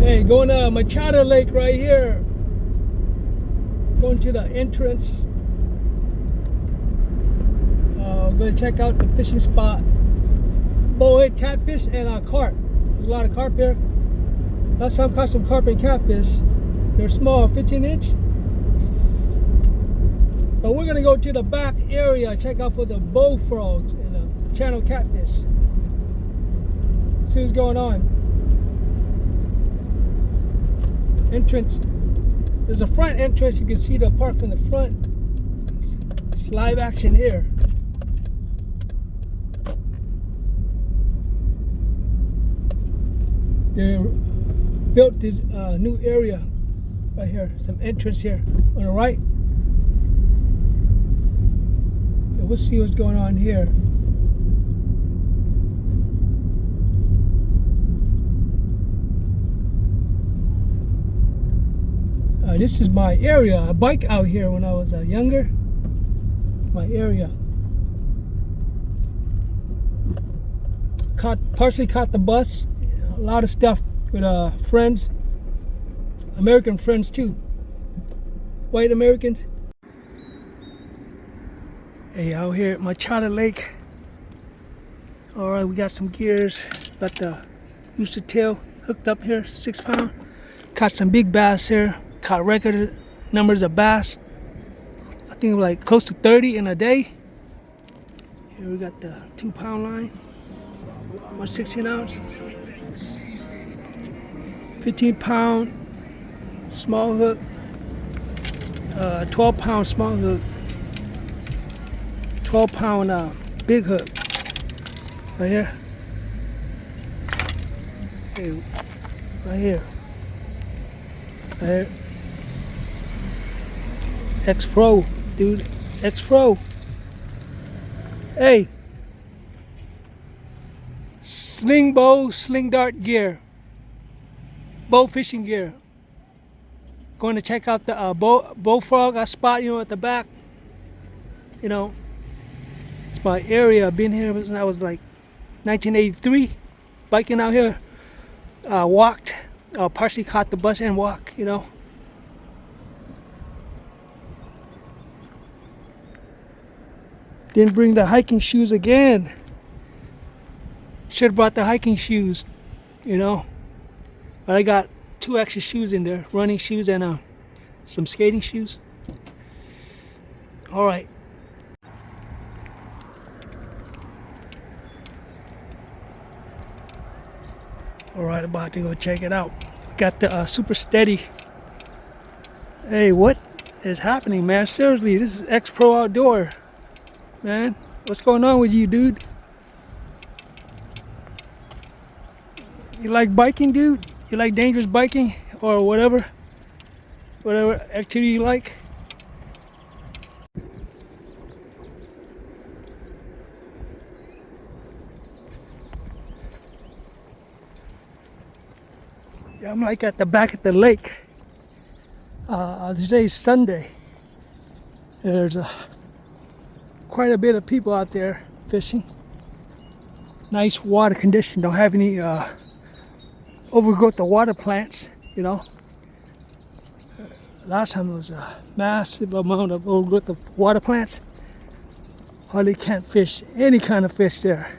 Hey, going to Machado Lake right here. Going to the entrance. I'm going to check out the fishing spot. Bullhead catfish and carp. There's a lot of carp here. Last time I caught some carp and catfish. They're small, 15-inch. But we're going to go to the back area, check out for the bullfrogs and the channel catfish. See what's going on. Entrance. There's a front entrance. You can see the park from the front. It's live action here. They built this new area right here. Some entrance here on the right. And we'll see what's going on here. This is my area. I bike out here when I was younger. My area. Partially caught the bus. A lot of stuff with friends. American friends too. White Americans. Hey, out here at Machado Lake. Alright, we got some gears. Got the rooster tail hooked up here, 6 pound. Caught some big bass here. Caught record numbers of bass. I think like close to 30 in a day. Here we got the 2 pound line. 116 ounce. 15 pound small hook. 12 pound small hook. 12 pound big hook. Right here. Hey, right here. Right here. X-Pro, dude. X-Pro. Hey. Sling bow, sling dart gear. Bow fishing gear. Going to check out the bullfrog I spot, at the back. It's my area. I've been here since I was like 1983. Biking out here. Walked. Partially caught the bus and walked, Didn't bring the hiking shoes again. Should have brought the hiking shoes, But I got 2 extra shoes in there. Running shoes and some skating shoes. Alright. Alright, about to go check it out. Got the super steady. Hey, what is happening, man? Seriously, this is X-Pro Outdoor. Man, what's going on with you, dude? You like biking, dude? You like dangerous biking or whatever activity you like? Yeah, I'm like at the back of the lake. Today's Sunday. There's quite a bit of people out there fishing. Nice water condition. Don't have any overgrowth of water plants, Last time there was a massive amount of overgrowth of water plants. Hardly can't fish any kind of fish there.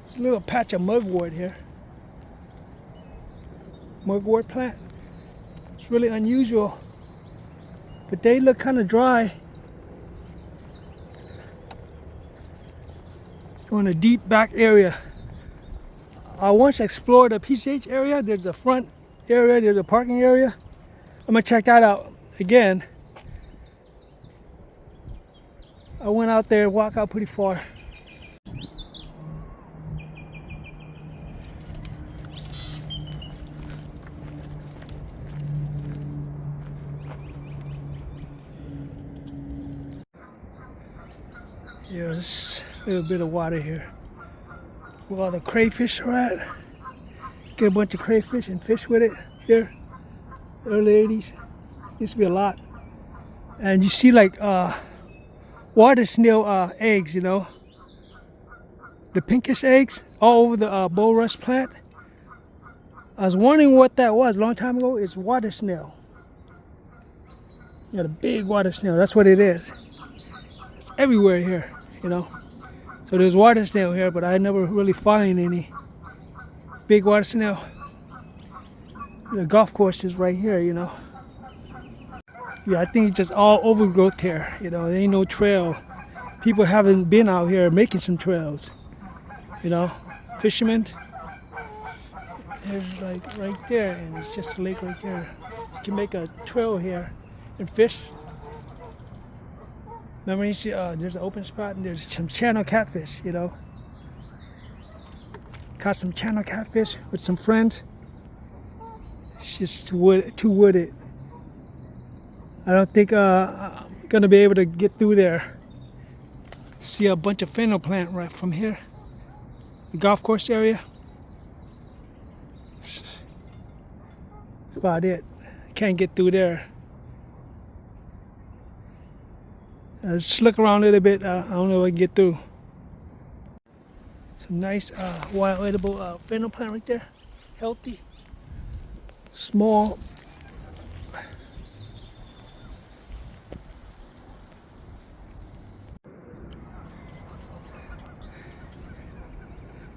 It's a little patch of mugwort here. Mugwort plant. It's really unusual, but they look kind of dry. Go in a deep back area. I once explored the PCH area. There's a front area, there's a parking area. I'm gonna check that out again. I went out there and walked out pretty far. There's a little bit of water here. Where all the crayfish are at. Get a bunch of crayfish and fish with it here. Early 80s. Used to be a lot. And you see like water snail eggs, the pinkish eggs all over the bulrush plant. I was wondering what that was a long time ago. It's water snail. You know, the big water snail. That's what it is. It's everywhere here, you know. So there's water snail here, but I never really find any big water snail. The golf course is right here, you know. Yeah, I think it's just all overgrowth here. You know, there ain't no trail. People haven't been out here making some trails. You know, fishermen. There's like right there, and it's just a lake right there. You can make a trail here and fish. Remember, you see, there's an open spot, and there's some channel catfish. You know, caught some channel catfish with some friends. It's just too wooded. I don't think I'm gonna be able to get through there. See a bunch of fennel plant right from here. The golf course area. That's about it. Can't get through there. Let's look around a little bit. I don't know if I can get through. Some nice wild edible fennel plant right there. Healthy. Small.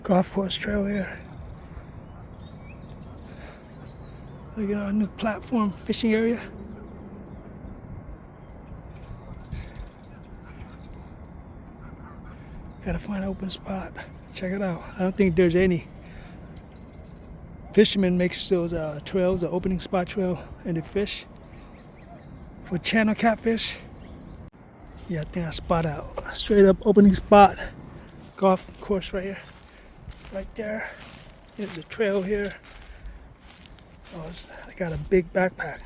Golf course trail here. Look at our new platform fishing area. Gotta find an open spot. Check it out. I don't think there's any. Fishermen makes those trails, the opening spot trail, and they fish for channel catfish. Yeah, I think I spot out. Straight up opening spot. Golf course right here. Right there. Here's the trail here. Oh, I got a big backpack.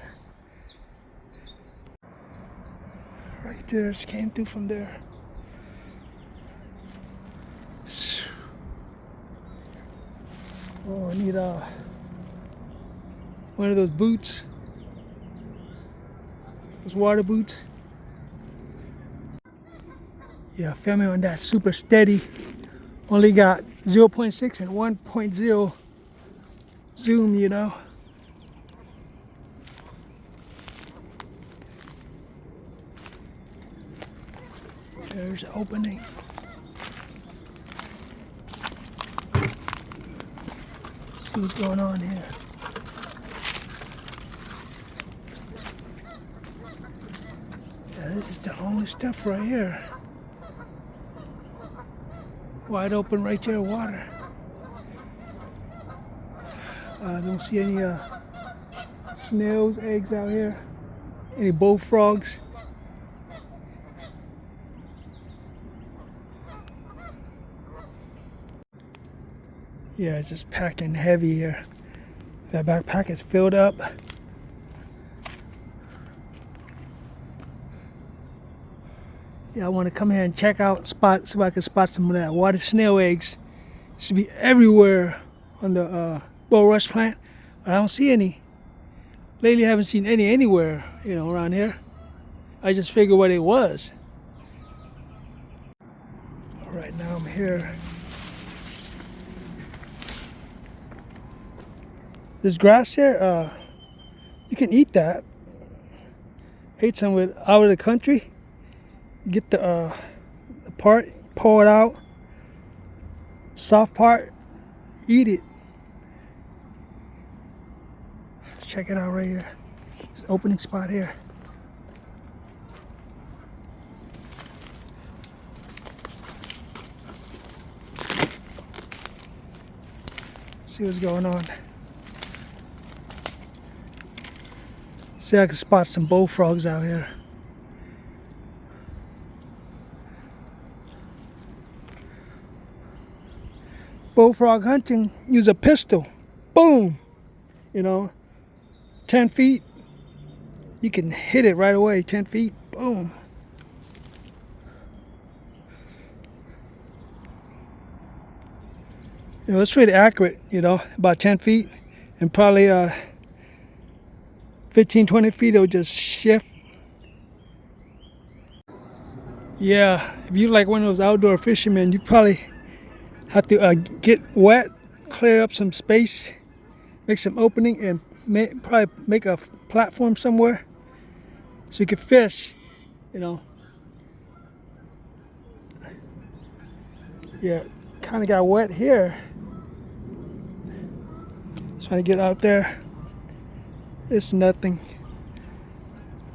Right there, just came through from there. Oh, I need one of those boots. Those water boots. Yeah, filming on that super steady. Only got 0.6 and 1.0 zoom, you know. There's the opening. See what's going on here. Yeah, this is the only stuff right here. Wide open right there, water. I don't see any snails, eggs out here. Any bullfrogs. Yeah, it's just packing heavy here. That backpack is filled up. Yeah, I want to come here and check out, see if I can spot some of that water snail eggs. It should be everywhere on the bulrush plant, but I don't see any. Lately, I haven't seen any anywhere, you know, around here. I just figured what it was. All right, now I'm here. This grass here, you can eat that. Ate some with out of the country. Get the part, pour it out. Soft part, eat it. Check it out right here. It's opening spot here. See what's going on. See, I can spot some bullfrogs out here. Bullfrog hunting, use a pistol. Boom! You know, 10 feet. You can hit it right away, 10 feet. Boom. You know, it's pretty accurate, you know, about 10 feet. And probably 15, 20 feet, it'll just shift. Yeah, if you like one of those outdoor fishermen, you probably Have to get wet, clear up some space, make some opening, and probably make a platform somewhere so you can fish, you know. Yeah, kind of got wet here. Trying to get out there. It's nothing.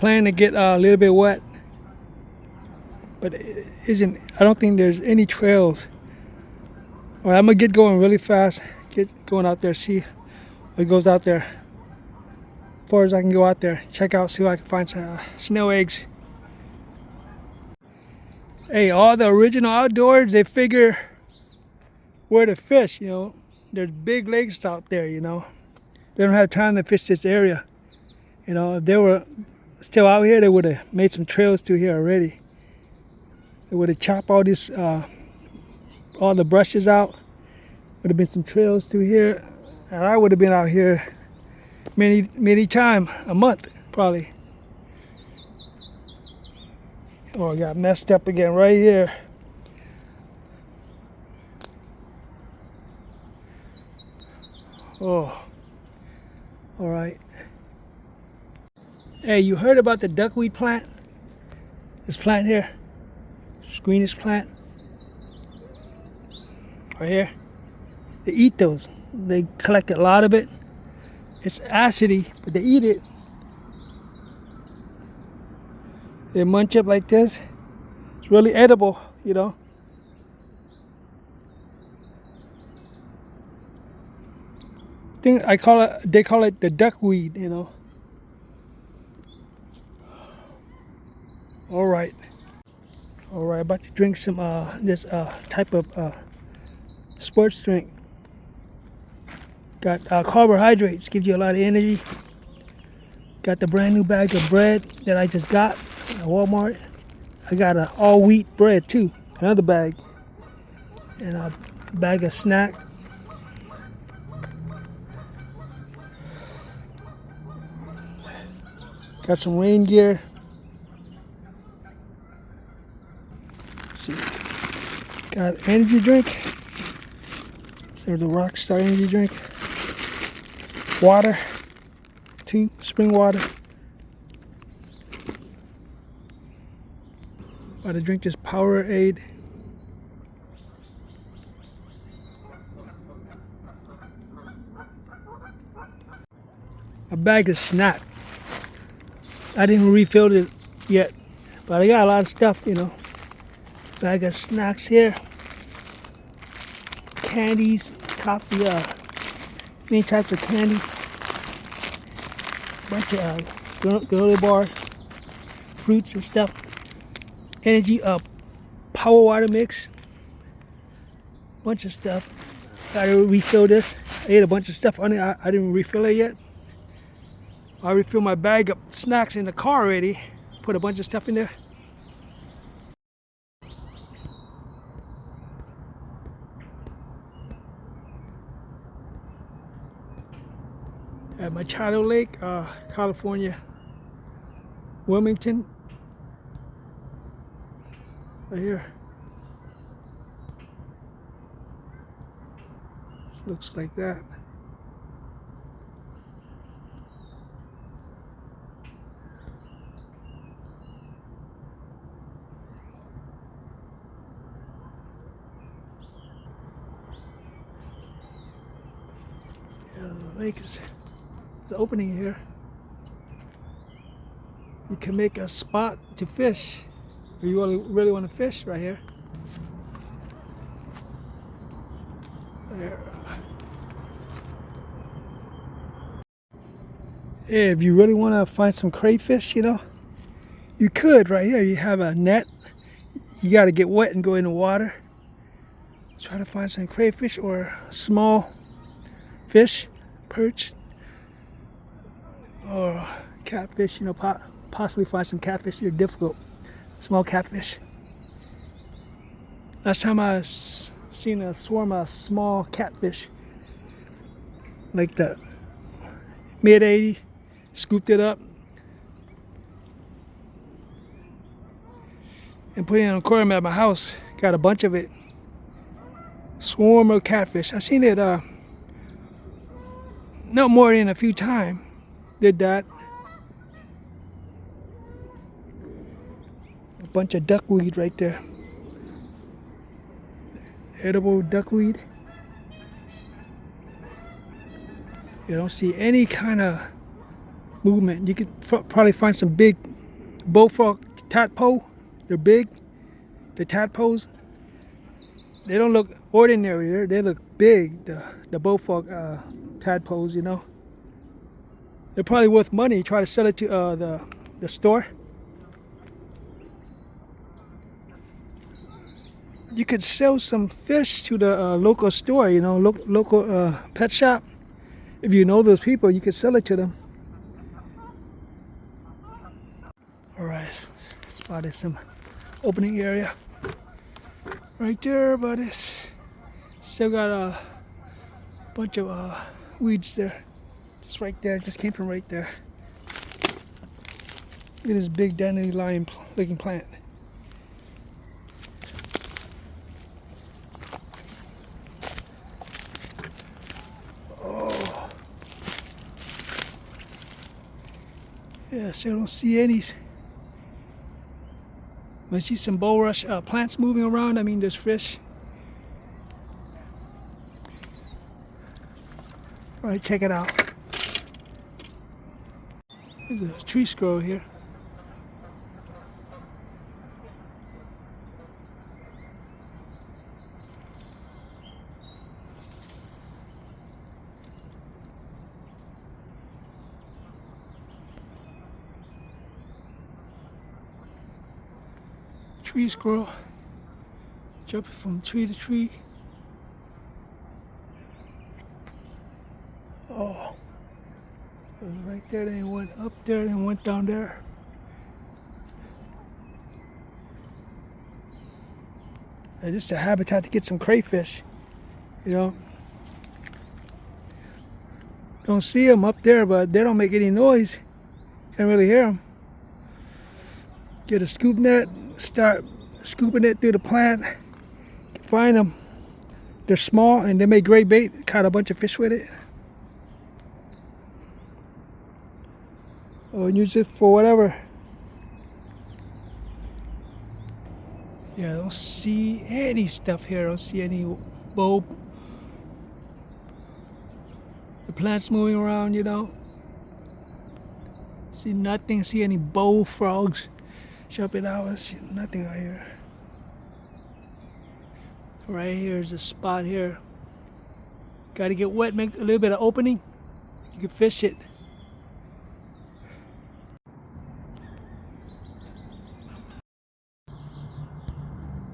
Planning to get a little bit wet, but it isn't. I don't think there's any trails. All right, I'm gonna get going really fast. Get going out there, see what goes out there. As far as I can go out there, check out, see if I can find some snail eggs. Hey, all the original outdoors, they figure where to fish, you know. There's big lakes out there, you know. They don't have time to fish this area. You know, if they were still out here, they would have made some trails through here already. They would have chopped all this, all the brushes out. Would have been some trails through here. And I would have been out here many times, a month probably. Oh, I got messed up again right here. Oh, all right. Hey, you heard about the duckweed plant? This plant here, this greenish plant, right here. They eat those. They collect a lot of it. It's acidy, but they eat it. They munch up like this. It's really edible, you know. They call it the duckweed, you know. All right, about to drink some this type of sports drink. Got carbohydrates, gives you a lot of energy. Got the brand new bag of bread that I just got at Walmart. I got an all wheat bread too, another bag, and a bag of snack. Got some rain gear. Got energy drink. So the Rockstar energy drink. Water. 2 spring water. About to drink this Powerade. A bag of snack. I didn't refill it yet, but I got a lot of stuff, you know. Bag of snacks here. Candies, coffee, many types of candy. Bunch of granola bars, fruits and stuff. Energy, power water mix. Bunch of stuff. Gotta refill this. I ate a bunch of stuff on it. I didn't refill it yet. I refilled my bag of snacks in the car already. Put a bunch of stuff in there. At Machado Lake, California, Wilmington, right here. Looks like that. Yeah, the lake is the opening here. You can make a spot to fish. If you really want to fish right here. There. Yeah, if you really want to find some crayfish, you know, you could right here. You have a net. You got to get wet and go in the water. Try to find some crayfish or small fish, perch, or catfish, you know, possibly find some catfish. They're difficult. Small catfish. Last time I seen a swarm of small catfish, like the mid 80, scooped it up and put it in an aquarium at my house. Got a bunch of it. Swarm of catfish. I seen it not more than a few times. Did that. A bunch of duckweed right there. Edible duckweed. You don't see any kind of movement. You could probably find some big bullfrog tadpole. They're big. The tadpoles. They don't look ordinary. They look big. The bullfrog tadpoles, you know. They're probably worth money. Try to sell it to the store. You could sell some fish to the local store, you know, local pet shop. If you know those people, you could sell it to them. All right, spotted some opening area right there, but it's still got a bunch of weeds there. Just right there, just came from right there. Look at this big dandelion looking plant. Oh, yeah, so I don't see any. I see some bulrush plants moving around. I mean, there's fish. All right, check it out. There's a tree squirrel here. Tree squirrel jumping from tree to tree. Oh, it was right there, then it went up there, then went down there. And this is a habitat to get some crayfish, you know. Don't see them up there, but they don't make any noise. Can't really hear them. Get a scoop net, start scooping it through the plant. Find them. They're small and they make great bait. Caught a bunch of fish with it. Or use it for whatever. Yeah, I don't see any stuff here. I don't see any bulb. The plant's moving around, you know. See nothing. See any bullfrogs jumping out. I see nothing out here. Right here's a spot here. Got to get wet, make a little bit of opening. You can fish it.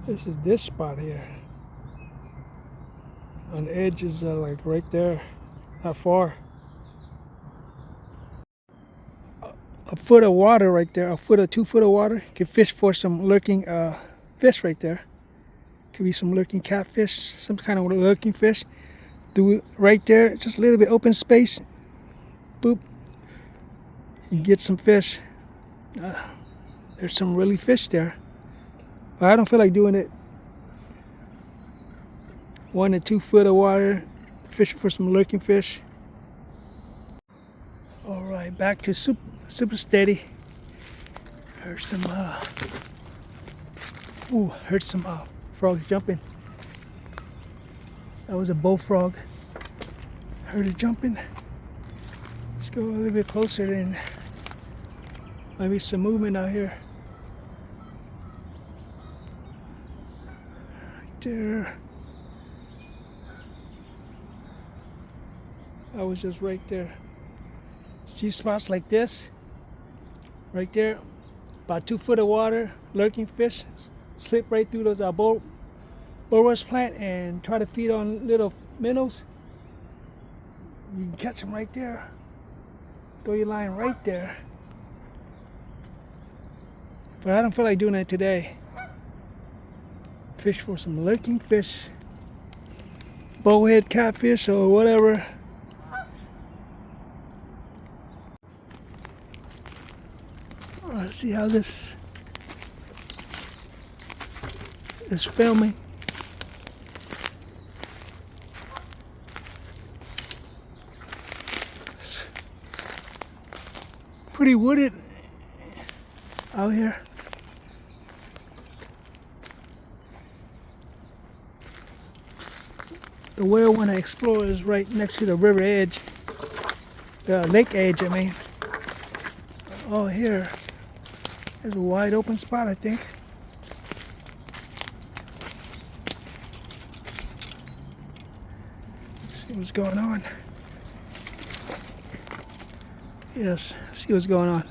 This is this spot here. On the edge is like right there, not far. A foot of water right there, a foot or 2 foot of water. You can fish for some lurking fish right there. Could be some lurking catfish, some kind of lurking fish. Do it right there, just a little bit open space. Boop. You get some fish. There's some really fish there. But I don't feel like doing it. 1 to 2 foot of water, fishing for some lurking fish. All right, back to super steady. Heard some frogs jumping. That was a bullfrog. Heard it jumping. Let's go a little bit closer, then might be some movement out here. Right there. I was just right there. See spots like this? Right there. About 2 foot of water, lurking fish. Slip right through those bulrush plant and try to feed on little minnows. You can catch them right there. Throw your line right there. But I don't feel like doing that today. Fish for some lurking fish. Bowhead catfish or whatever. Let's see how this is filming. pretty wooded out here. The way I want to explore is right next to the river edge, the lake edge, I mean. Oh, here. There's a wide open spot, I think. See what's going on. Yes, see what's going on.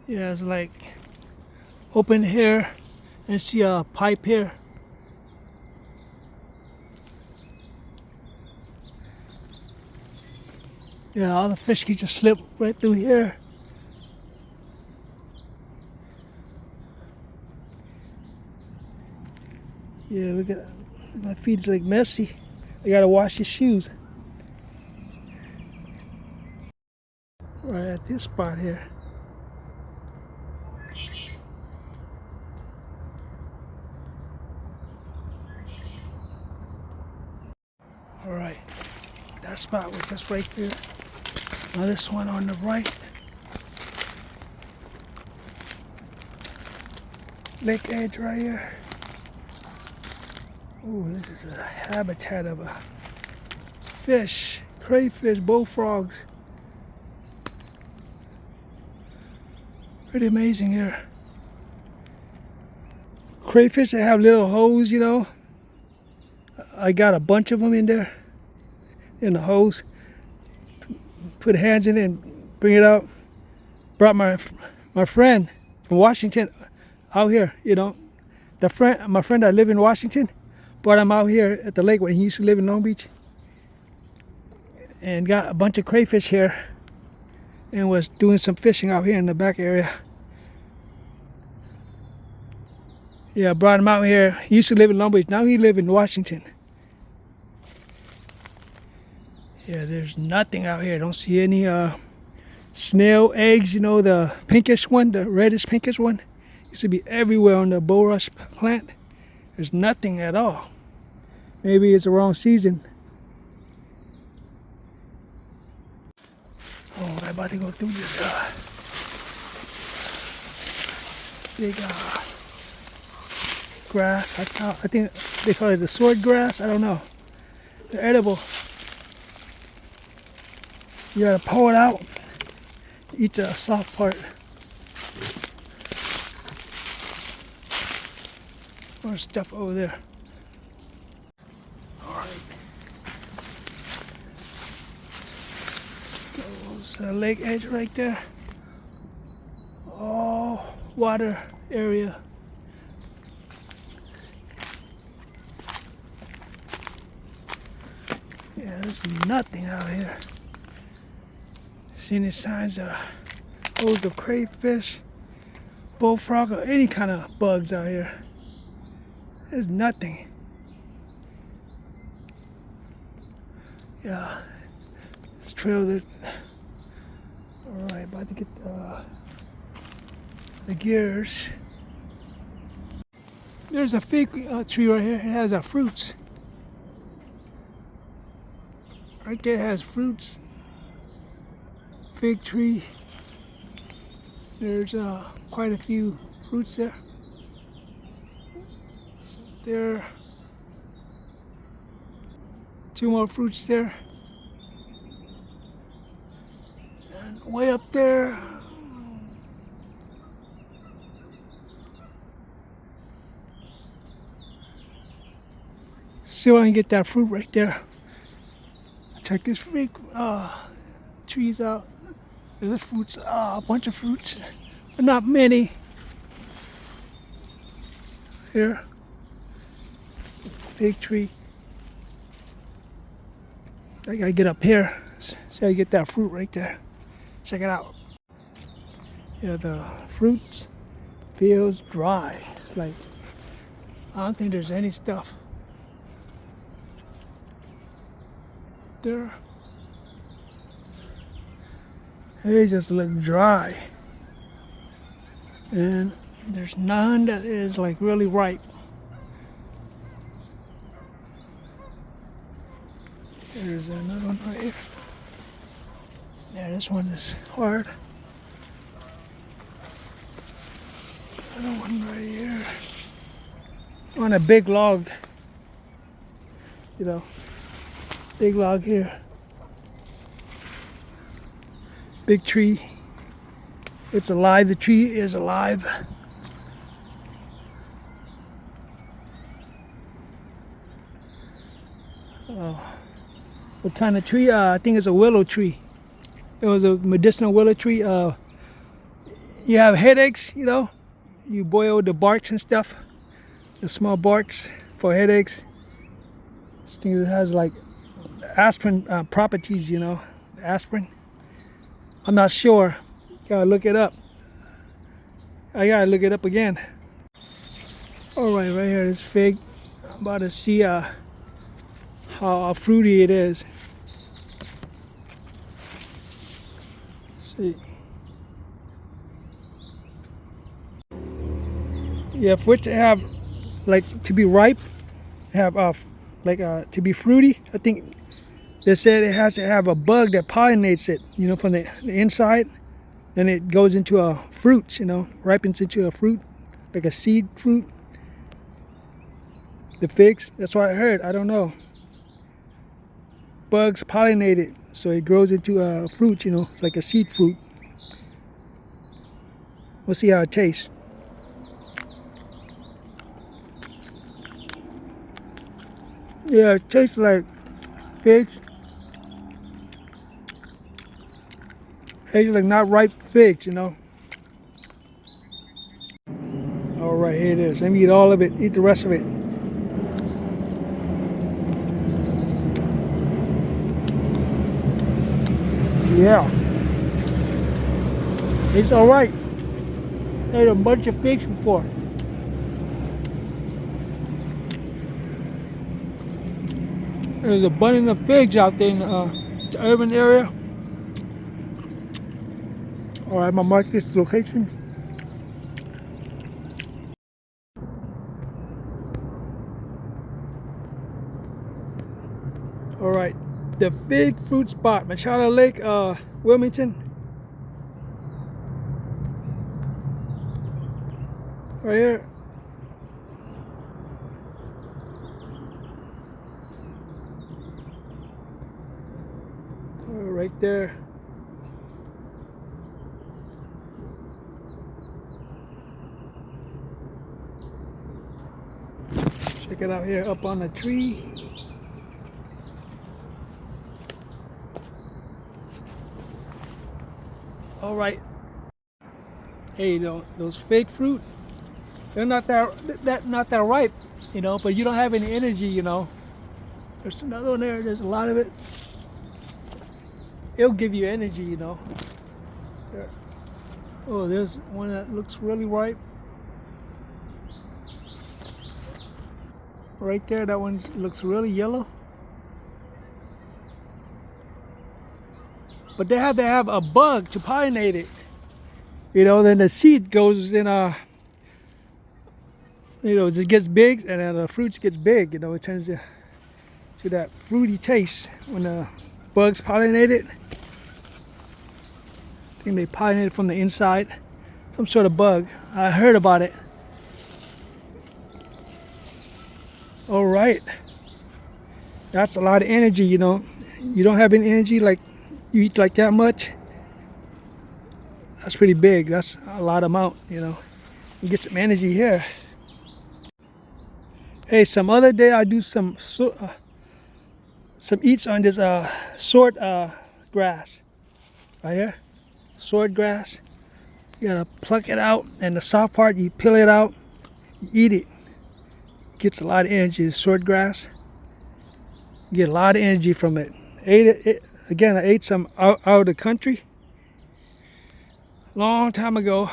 Yeah, it's like open here and see a pipe here. Yeah, all the fish can just slip right through here. Yeah, look at my feet's like messy. I gotta wash your shoes. Right at this spot here. All right, that spot was just right there. Now this one on the right. Lake edge right here. Oh, this is a habitat of a fish, crayfish, bullfrogs. Pretty amazing here. Crayfish that have little holes, you know. I got a bunch of them in there, in the hose. Put hands in it and bring it out. Brought my friend from Washington out here, you know. My friend that live in Washington, brought him out here at the lake when he used to live in Long Beach. And got a bunch of crayfish here and was doing some fishing out here in the back area. Yeah, I brought him out here. He used to live in Long Beach. Now he lives in Washington. Yeah, there's nothing out here. Don't see any snail eggs, you know, the pinkish one, the reddish pinkish one. Used to be everywhere on the bulrush plant. There's nothing at all. Maybe it's the wrong season. Oh, I'm about to go through this big grass. I think they call it the sword grass. I don't know. They're edible. You gotta pull it out. Eat the soft part. More stuff over there. Alright. Goes the lake edge right there. Oh, water area. Yeah, there's nothing out here. See any signs of holes of crayfish, bullfrog, or any kind of bugs out here? There's nothing. Yeah, this trail that. All right, about to get the gears. There's a fig tree right here. It has fruits. Right there it has fruits. Fig tree. There's quite a few fruits there. There. Two more fruits there. And way up there. See if I can get that fruit right there. Check this fig trees out. There's fruits, a bunch of fruits, but not many. Here, fig tree. I gotta get up here. See how you get that fruit right there. Check it out. Yeah, the fruit feels dry. It's like, I don't think there's any stuff there. They just look dry, and there's none that is like really ripe. There's another one right here. Yeah, this one is hard. Another one right here. On a big log. You know, big log here. Big tree. It's alive. The tree is alive. What kind of tree? I think it's a willow tree. It was a medicinal willow tree. You have headaches, you know, you boil the barks and stuff, the small barks for headaches. This thing has like aspirin properties, you know, aspirin. I'm not sure. Gotta look it up. I gotta look it up again. All right, right here, this fig. I'm about to see how fruity it is. Let's see. Yeah, for it to have, like, to be ripe, have to be fruity, I think they said it has to have a bug that pollinates it, you know, from the inside. Then it goes into a fruit, you know, ripens into a fruit, like a seed fruit. The figs, that's what I heard. I don't know. Bugs pollinate it, so it grows into a fruit, you know, it's like a seed fruit. We'll see how it tastes. Yeah, it tastes like figs. Tastes like not ripe figs, you know. All right, here it is. Let me eat all of it. Eat the rest of it. Yeah. It's all right. I ate a bunch of figs before. There's a abundance of figs out there in the urban area. All right, I'm gonna mark this location. All right, the fig fruit spot, Machado Lake, Wilmington. Right here. Right there. Check it out here up on the tree. All right. Hey, those fig fruit, they're not that ripe, you know, but you don't have any energy, you know. There's another one there. There's a lot of it. It'll give you energy, you know. There. Oh, there's one that looks really ripe. Right there, that one looks really yellow. But they have to have a bug to pollinate it. You know, then the seed goes in you know, it gets big, and then the fruits gets big. You know, it turns to that fruity taste when the bugs pollinate it. I think they pollinate it from the inside. Some sort of bug. I heard about it. All right. That's a lot of energy, you know. You don't have any energy, like you eat like that much. That's pretty big. That's a lot amount, you know. You get some energy here. Hey, some other day I do some eats on this sword grass. Right here. Sword grass. You gotta pluck it out, and the soft part you peel it out, you eat it. Gets a lot of energy. The sword grass. You get a lot of energy from it. Again, I ate some out of the country. Long time ago.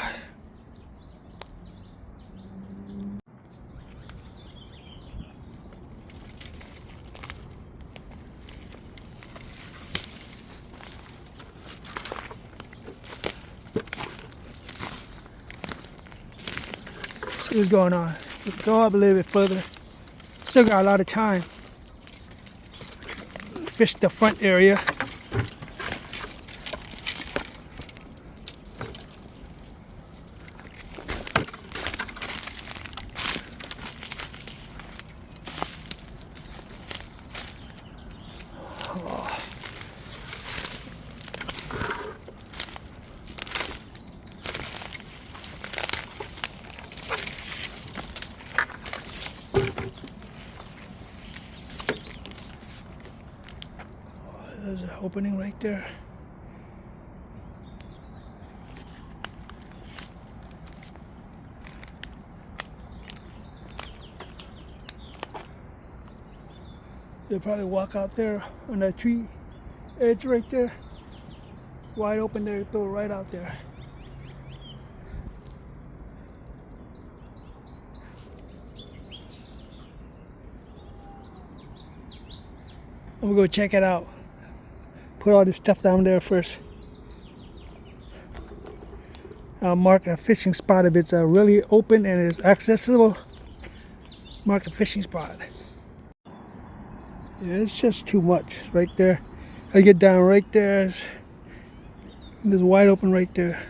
See what's going on. Let's go up a little bit further. Still got a lot of time. Fish the front area. There's an opening right there. They'll probably walk out there on that tree edge right there. Wide open there, throw it right out there. I'm gonna go check it out. Put all this stuff down there first. I'll mark a fishing spot if it's really open and it's accessible. Mark a fishing spot. Yeah, it's just too much right there. I get down right there. There's wide open right there.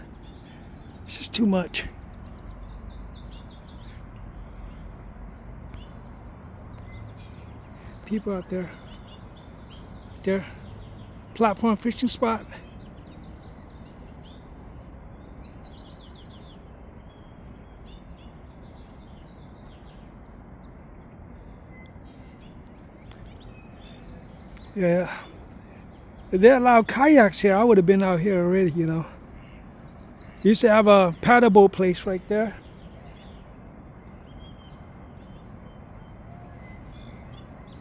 It's just too much. People out there. There. Platform fishing spot. Yeah. If they allowed kayaks here, I would have been out here already, you know. Used to have a paddle boat place right there.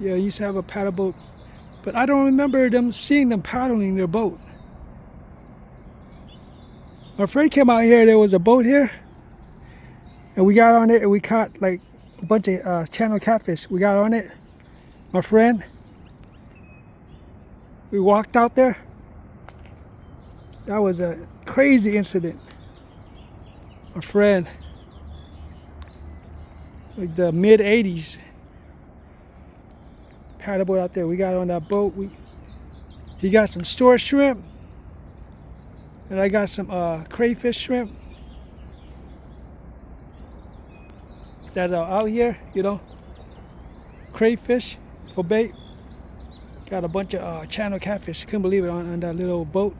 Yeah, used to have a paddle boat. But I don't remember seeing them paddling their boat. My friend came out here, there was a boat here. And we got on it and we caught like a bunch of channel catfish. We got on it. My friend. We walked out there. That was a crazy incident. My friend. Like the mid 80s. Paddle boat out there. We got on that boat. He got some store shrimp. And I got some crayfish shrimp. That are out here, you know. Crayfish for bait. Got a bunch of channel catfish. Couldn't believe it on that little boat.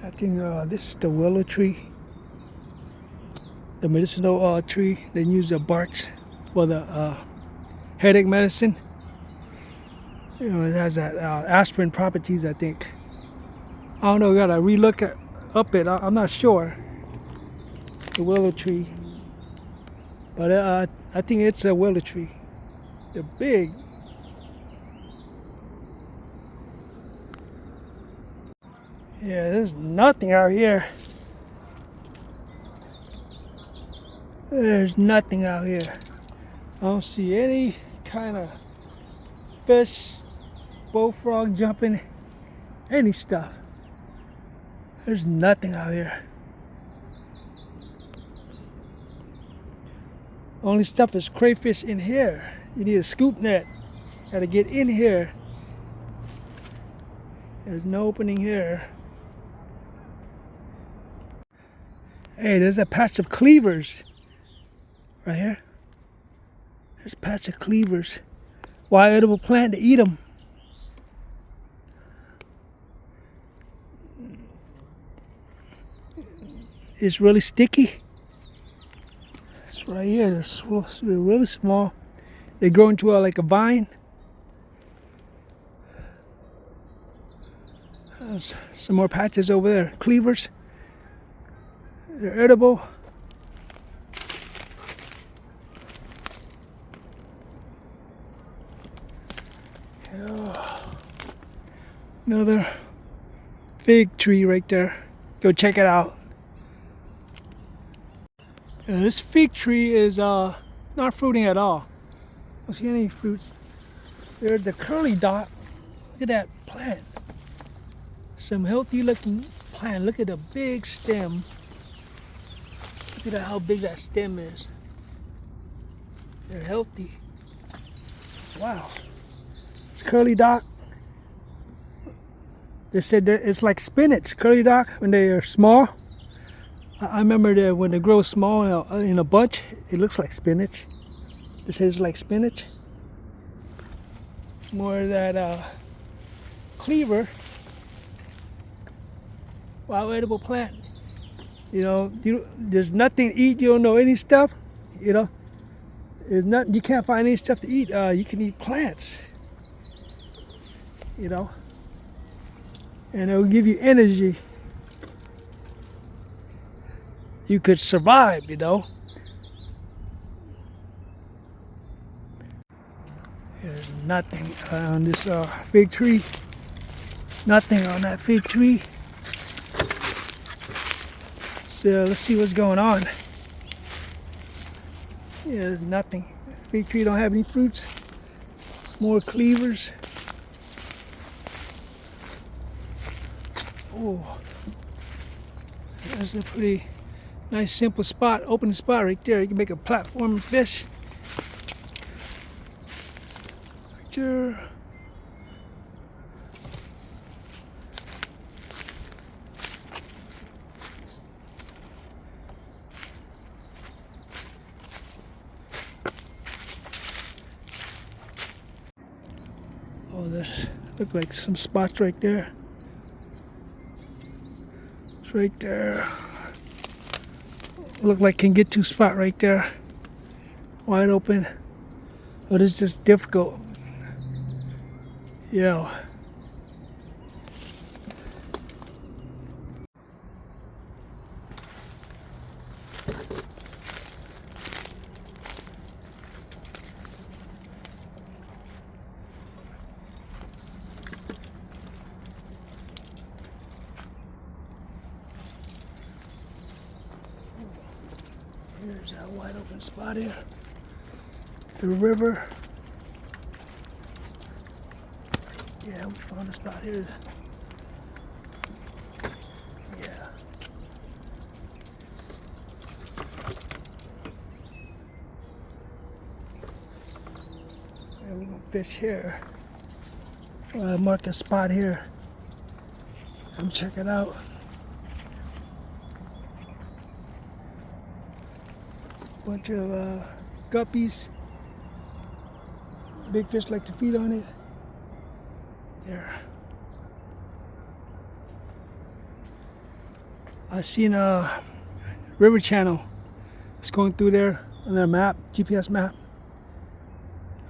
I think this is the willow tree. The medicinal tree. They use the barks for the headache medicine. You know, it has that aspirin properties, I think. I don't know, we gotta relook up it. I'm not sure. The willow tree. But I think it's a willow tree. They're big. Yeah, there's nothing out here. There's nothing out here. I don't see any kind of fish, bullfrog jumping, any stuff. There's nothing out here. Only stuff is crayfish in here. You need a scoop net. Gotta get in here. There's no opening here. Hey, there's a patch of cleavers. Right here. There's a patch of cleavers. Wild edible plant to eat them. It's really sticky. It's right here. They're really small. They grow into like a vine. There's some more patches over there. Cleavers. They're edible. Another fig tree right there. Go check it out. This fig tree is not fruiting at all. I don't see any fruits. There's a curly dot. Look at that plant. Some healthy looking plant. Look at the big stem. Look at how big that stem is. They're healthy. Wow. It's curly dock. They said that it's like spinach, curly dock, when they are small. I remember that when they grow small in a bunch, it looks like spinach. They say it's like spinach. More of that cleaver. Wild edible plant. You know, there's nothing to eat. You don't know any stuff. You know, there's nothing, you can't find any stuff to eat. You can eat plants, you know, and it'll give you energy. You could survive, you know. There's nothing on this fig tree. Nothing on that fig tree. So let's see what's going on. Yeah, there's nothing. This fig tree don't have any fruits. More cleavers. Oh, there's a pretty nice simple spot, open spot right there. You can make a platform and fish. Right there. Oh, there's look like some spots right there. It's right there. Look like can get to spot right there. Wide open. But it's just difficult. Yeah. Here's that wide open spot here. It's a river. Yeah, we found a spot here. Yeah. Yeah, we're gonna fish here. Mark a spot here. Come check it out. Bunch of guppies. Big fish like to feed on it. There. I seen a river channel. It's going through there on their map, GPS map.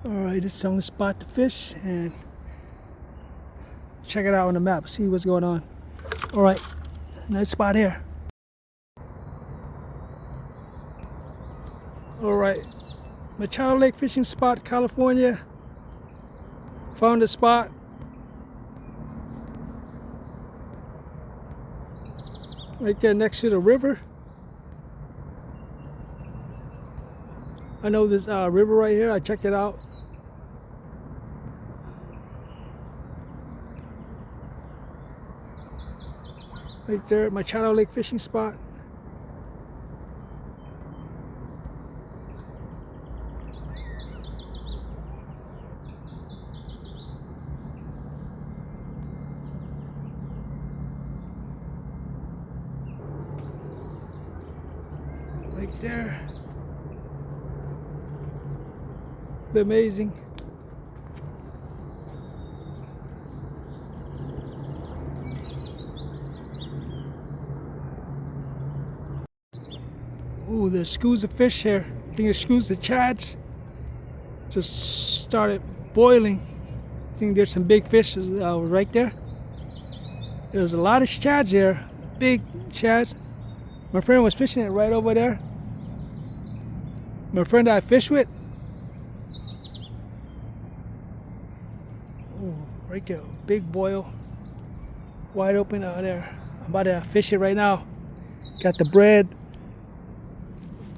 Alright, this is the only spot to fish and check it out on the map, see what's going on. Alright, nice spot here. Alright, Machado Lake fishing spot, California. Found a spot. Right there next to the river. I know this river right here, I checked it out. Right there at Machado Lake fishing spot. Right there. Amazing. Ooh, there's schools of fish here. I think there's schools of chads. Just started boiling. I think there's some big fish right there. There's a lot of chads here. Big chads. My friend was fishing it right over there. My friend I fish with. Ooh, right there, big boil, wide open out there. I'm about to fish it right now. Got the bread.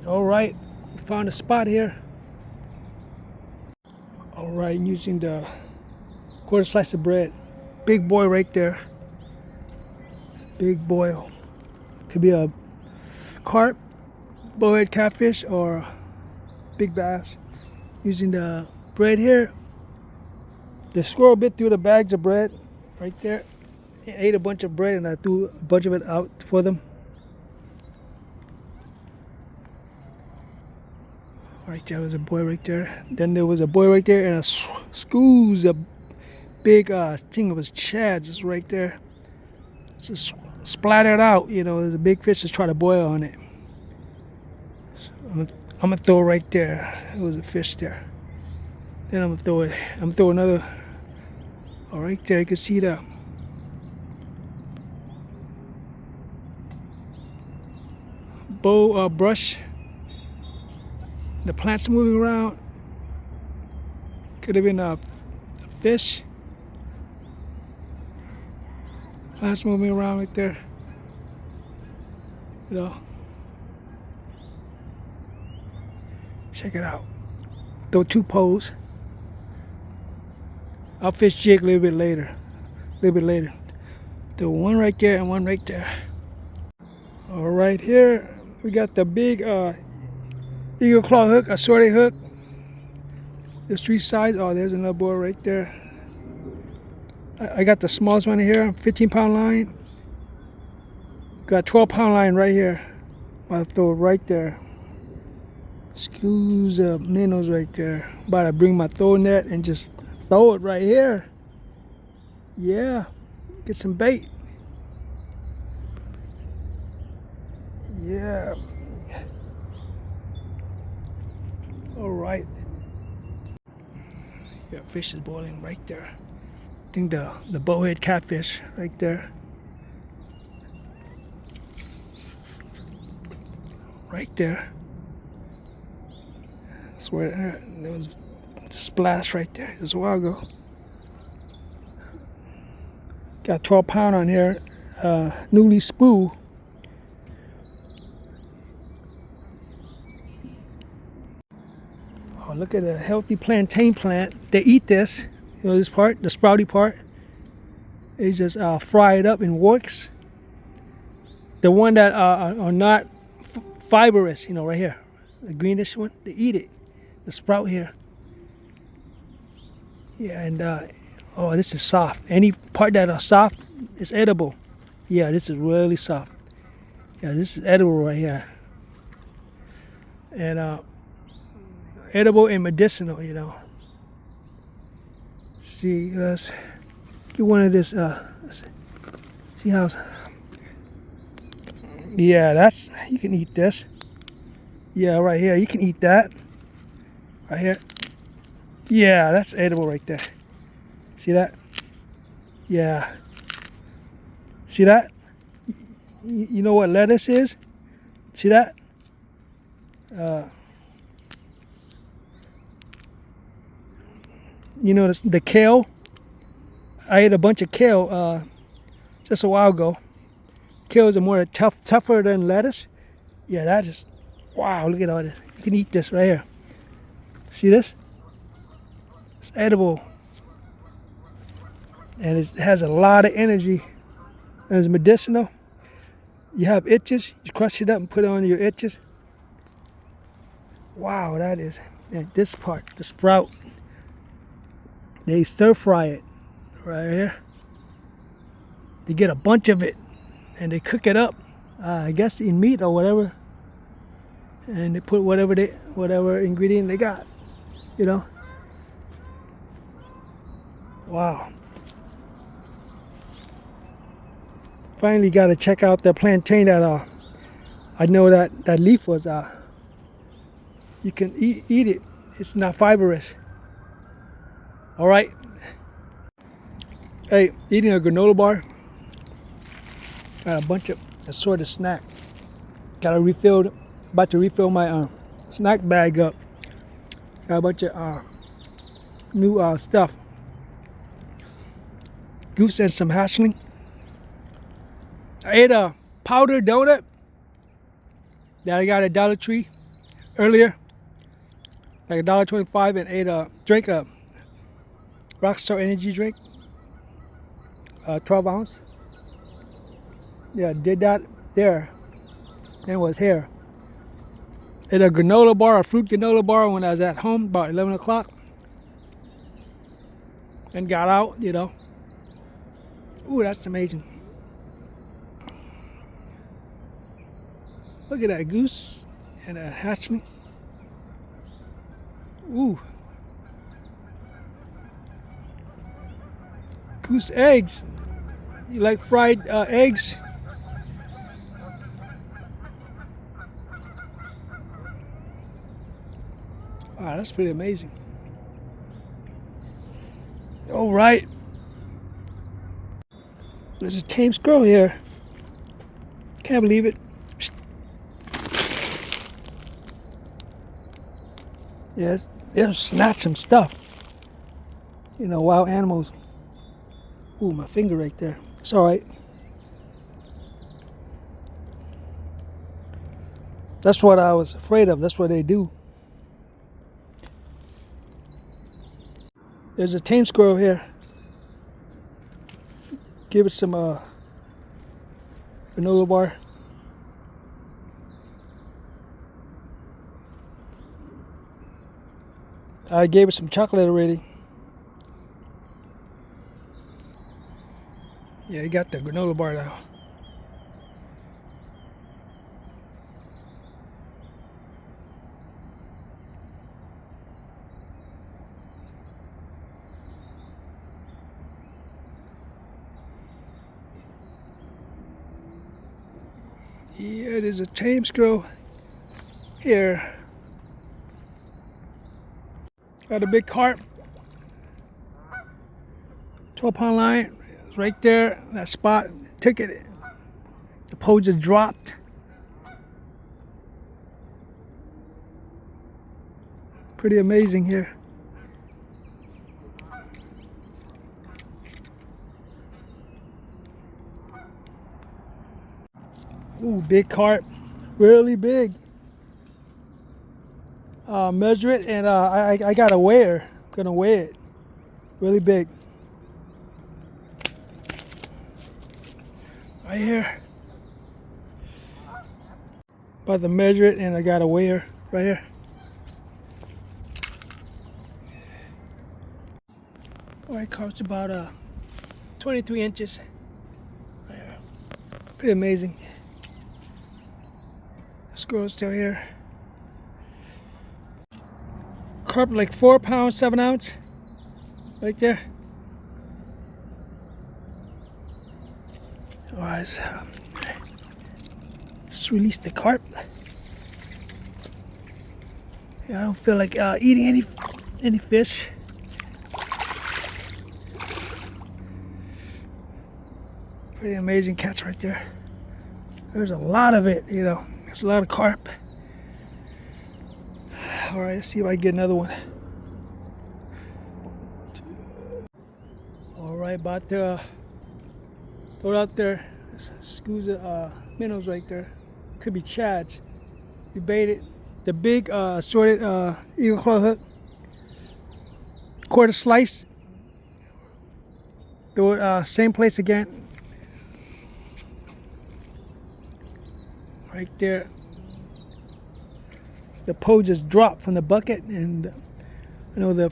All right, found a spot here. All right, using the quarter slice of bread. Big boil right there. Big boil. Could be a carp, bowhead catfish, or big bass. Using the bread here. The squirrel bit through the bags of bread right there. He ate a bunch of bread and I threw a bunch of it out for them. Right there was a boy right there. Then there was a boy right there and a schools of big thing of his chad just right there. Just splattered out, you know, there's a big fish that's trying to boil on it. So I'm gonna throw it right there. There was a fish there. Then I'm gonna throw it. I'm gonna throw another. Oh, right there. You can see the bow brush. The plants moving around. Could have been a fish. Plants moving around right there. You know. Check it out. Throw 2 poles. I'll fish jig a little bit later. Throw one right there and one right there. All right, here we got the big eagle claw hook, a sorting hook. There's 3 sides. Oh, there's another board right there. I got the smallest one here, 15-pound line. Got 12-pound line right here. I'll throw it right there. Screws up, minnows right there. About to bring my throw net and just throw it right here. Yeah, get some bait. Yeah. All right. Yeah, fish is boiling right there. I think the bowhead catfish right there. Right there. I swear there was a splash right there just a while ago. Got 12-pound on here. Newly spool. Oh, look at a healthy plantain plant. They eat this. You know this part, the sprouty part. They just fry it up in works. The one that are not fibrous, you know, right here, the greenish one, they eat it. The sprout here. Yeah, and oh, this is soft. Any part that are soft is edible. Yeah, this is really soft. Yeah, this is edible right here. And edible and medicinal, you know. See, let's get one of this. See how? Yeah, that's, you can eat this. Yeah, right here, you can eat that. Right here. Yeah, that's edible right there. See that? Yeah. See that? You know what lettuce is? See that? You know the kale? I ate a bunch of kale just a while ago. Kale is more tougher than lettuce. Yeah, that is, wow, look at all this. You can eat this right here. See this? It's edible. And it has a lot of energy. And it's medicinal. You have itches, you crush it up and put it on your itches. Wow, that is. And this part, the sprout, they stir fry it right here. They get a bunch of it and they cook it up, I guess in meat or whatever. And they put whatever ingredient they got, you know. Wow. Finally got to check out the plantain that I know that leaf was you can eat it. It's not fibrous. All right. Hey, eating a granola bar. Got a bunch of assorted snack. Got about to refill my snack bag up. Got a bunch of new stuff. Goose and some hatchling. I ate a powdered donut that I got at Dollar Tree earlier, like $1.25, and drank a Rockstar energy drink, 12 ounce. Yeah, did that there, and it was here. Ate a granola bar, a fruit granola bar when I was at home about 11 o'clock, and got out, you know. Ooh, that's amazing. Look at that goose and a hatchling. Ooh. Goose eggs. You like fried eggs? Wow, that's pretty amazing. All right. There's a tame squirrel here. Can't believe it. Yes, it'll snatch some stuff. You know, wild animals. Ooh, my finger right there. It's all right. That's what I was afraid of. That's what they do. There's a tame squirrel here. Give it some granola bar. I gave it some chocolate already. Yeah, you got the granola bar now. Yeah, there's a tame squirrel here. Got a big carp. 12-pound line. It's right there. That spot. Took it. The pole just dropped. Pretty amazing here. Ooh, big carp. Really big. Measure it, and I got a weigher. I'm gonna weigh it. Really big. Right here. About to measure it, and I got a weigher right here. Alright, carp's about 23 inches. Right here. Pretty amazing. The squirrel's still here. Carp like 4 pounds, 7 ounce. Right there. Alright, so, let's release the carp. Yeah, I don't feel like eating any fish. Pretty amazing catch right there. There's a lot of it, you know. There's a lot of carp. Alright, let's see if I can get another one. Alright, about to throw it out there. Scusa minnows right there. Could be chads. We baited the big assorted eagle claw hook. Quarter slice. Throw it same place again. Right there. The pole just dropped from the bucket, and I know the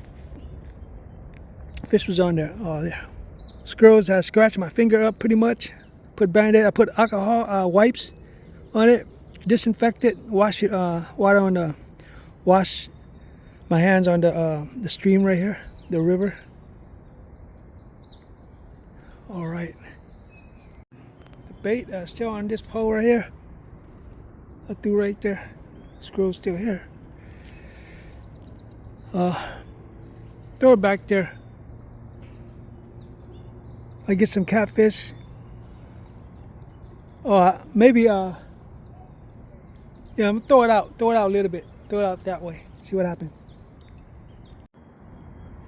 fish was on there. Oh yeah. Squirrels have scratched my finger up pretty much. Put Band-Aid. I put alcohol wipes on it. Disinfect it. Wash it. Water on the. Wash my hands on the stream right here, the river. All right. The bait still on this pole right here. I threw right there. Squirrel's still here. Throw it back there. I get some catfish. Maybe yeah, I'm gonna throw it out. Throw it out a little bit. Throw it out that way. See what happens.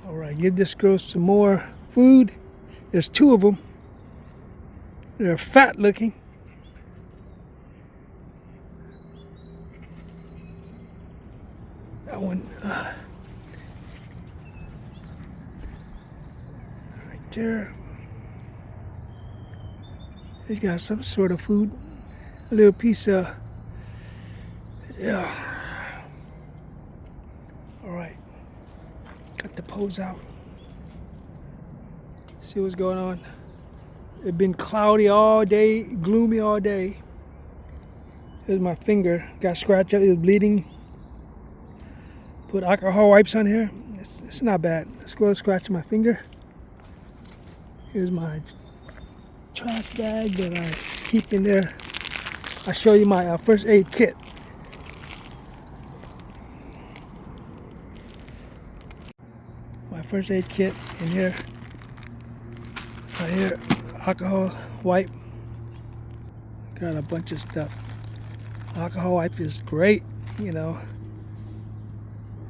All right, give this squirrel some more food. There's 2 of them. They're fat looking. That one right there. He's got some sort of food. A little piece of, yeah. All right. Got the pose out. See what's going on. It's been cloudy all day, gloomy all day. Here's my finger. Got scratched up. It was bleeding. Put alcohol wipes on here. It's not bad. The squirrel scratched my finger. Here's my trash bag that I keep in there. I'll show you my first aid kit. first aid kit in here. Right here, alcohol wipe. Got a bunch of stuff. Alcohol wipe is great, you know.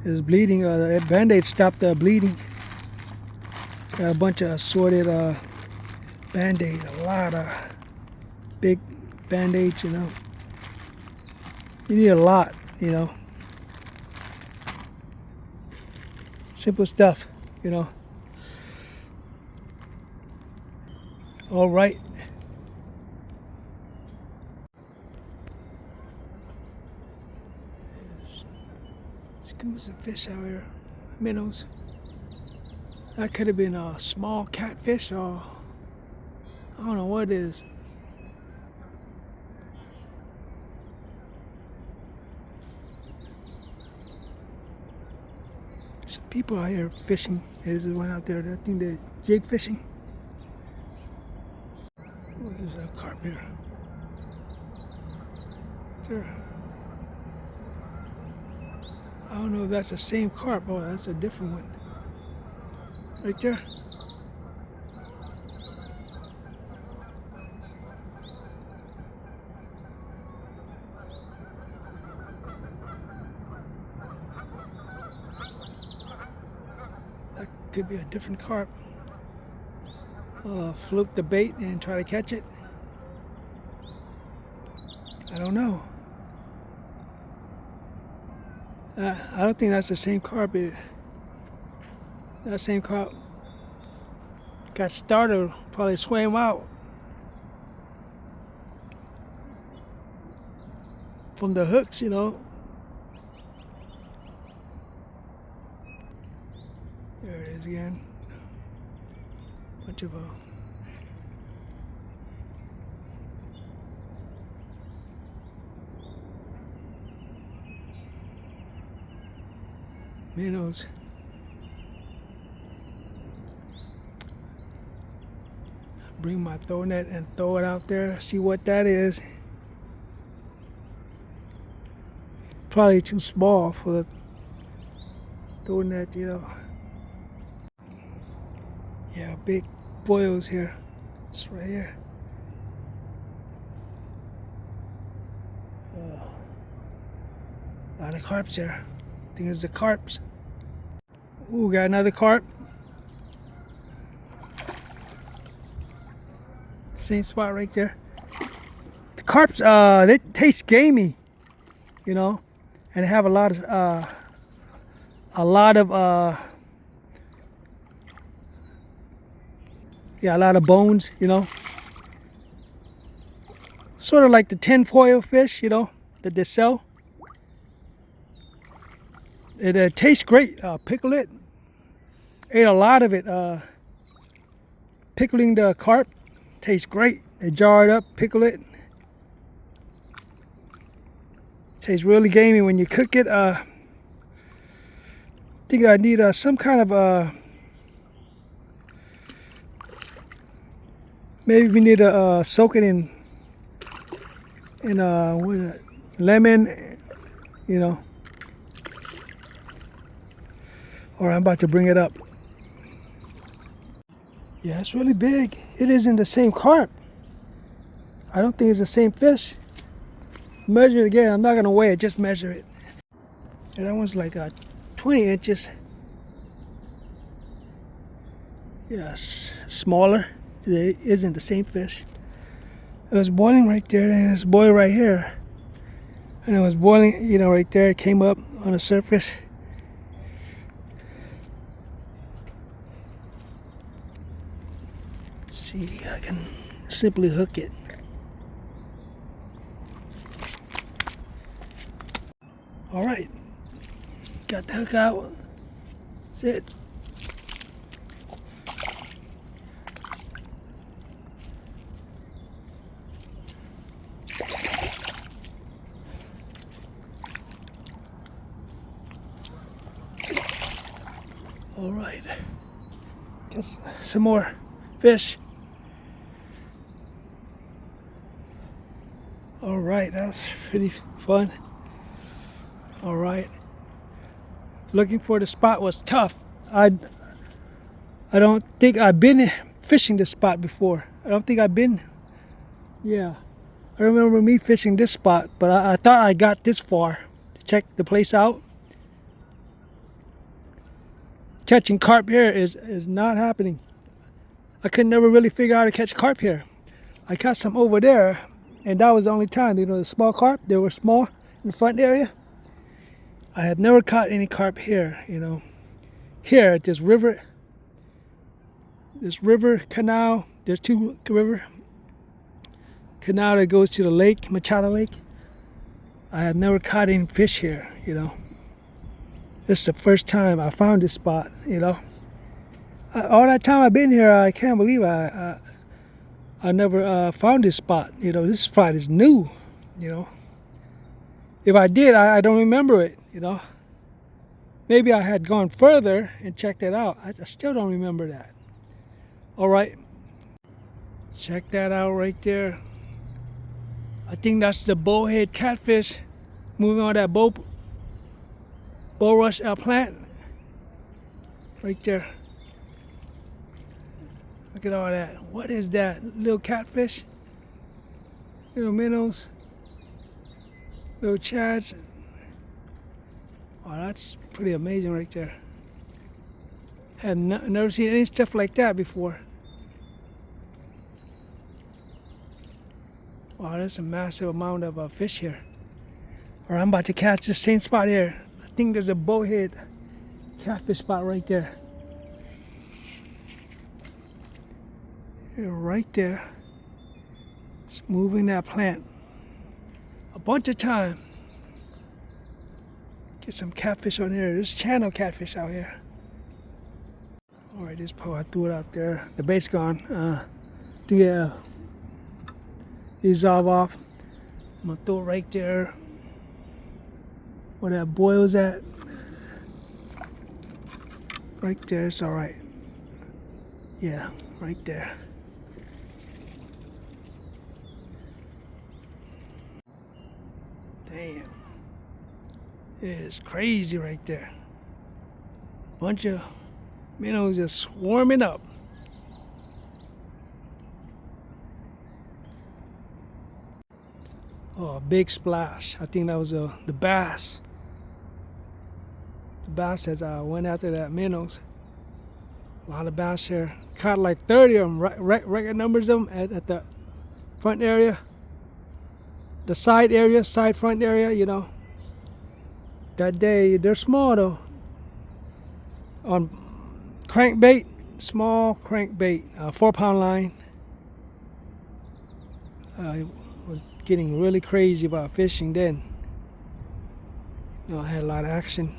It's bleeding. The Band-Aid stopped the bleeding. Got a bunch of assorted Band-Aid. A lot of big Band-Aids, you know. You need a lot, you know. Simple stuff, you know. All right. There's some fish out here. Minnows. That could have been a small catfish or I don't know what it is. Some people out here fishing. There's one out there. I think they're jig fishing. Oh, there's a carp here. There. I don't know if that's the same carp. Oh, that's a different one. Right there. That could be a different carp. Float the bait and try to catch it. I don't know. I don't think that's the same carp. That same carp got started, probably swam out from the hooks, you know. There it is again. Bunch of minnows. Bring my throw net and throw it out there, see what that is. Probably too small for the throw net, you know. Yeah, big boils here. It's right here. A lot of carps there. I think it's the carps. Ooh, got another carp. Same spot right there. The carps, they taste gamey, you know, and they have a lot of yeah, a lot of bones, you know. Sort of like the tinfoil fish, you know, that they sell. It tastes great. Pickle it. Ate a lot of it. Pickling the carp tastes great. They jar it up, pickle it. Tastes really gamey when you cook it. I think I need some kind of maybe we need to soak it in what is it? Lemon, you know. Or I'm about to bring it up. Yeah, it's really big. It isn't the same carp. I don't think it's the same fish. Measure it again. I'm not gonna weigh it, just measure it. And that one's like 20 inches. Yes, smaller. It isn't the same fish. It was boiling right there, and it's boiling right here. And it was boiling, you know, right there. It came up on the surface. See, I can simply hook it. All right, got the hook out. That's it. All right, guess some more fish. All right, that was pretty fun. All right, looking for the spot was tough. I I don't think I've been fishing this spot before. I don't think I've been. Yeah, I remember me fishing this spot, but I thought I got this far to check the place out. Catching carp here is not happening. I could never really figure out how to catch carp here. I caught some over there, and that was the only time. You know, the small carp, they were small in the front area. I had never caught any carp here, you know. Here at this river canal, there's two river canal that goes to the lake, Machado Lake. I have never caught any fish here, you know. This is the first time I found this spot, you know. All that time I've been here, I can't believe I never found this spot. You know, this spot is new, you know. If I did, I don't remember it, you know. Maybe I had gone further and checked it out. I still don't remember that. All right. Check that out right there. I think that's the bowhead catfish moving on that bulrush plant. Right there. Look at all that. What is that? Little catfish? Little minnows? Little chads? Oh, that's pretty amazing right there. Have never seen any stuff like that before. Wow, that's a massive amount of fish here. Or I'm about to catch the same spot here. I think there's a bowhead catfish spot right there. Here, right there. It's moving that plant a bunch of time. Get some catfish on here. There's channel catfish out here. All right, this pole, I threw it out there. The bait's gone. To dissolve off. I'm gonna throw it right there where that boils at. Right there, it's all right. Yeah, right there. Damn. It is crazy right there. Bunch of minnows just swarming up. Oh, a big splash. I think that was the bass. The bass as I went after that minnows. A lot of bass here. Caught like 30 of them, record numbers of them at the front area. The side area, front area, you know. That day, they're small though. On crankbait, small crankbait, 4-pound line. I was getting really crazy about fishing then. You know, I had a lot of action.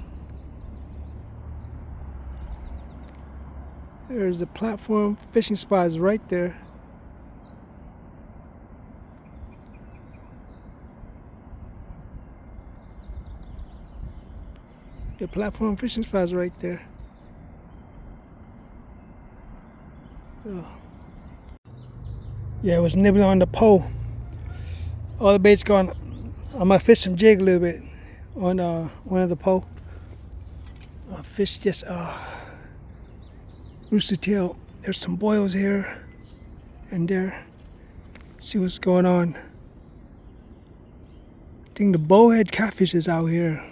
There's the platform fishing spot is right there. The platform fishing spot is right there. Oh. Yeah, it was nibbling on the pole. All the bait's gone. I'm gonna fish some jig a little bit on one of the pole. Fish just rooster tail. There's some boils here and there. See what's going on. I think the bowhead catfish is out here.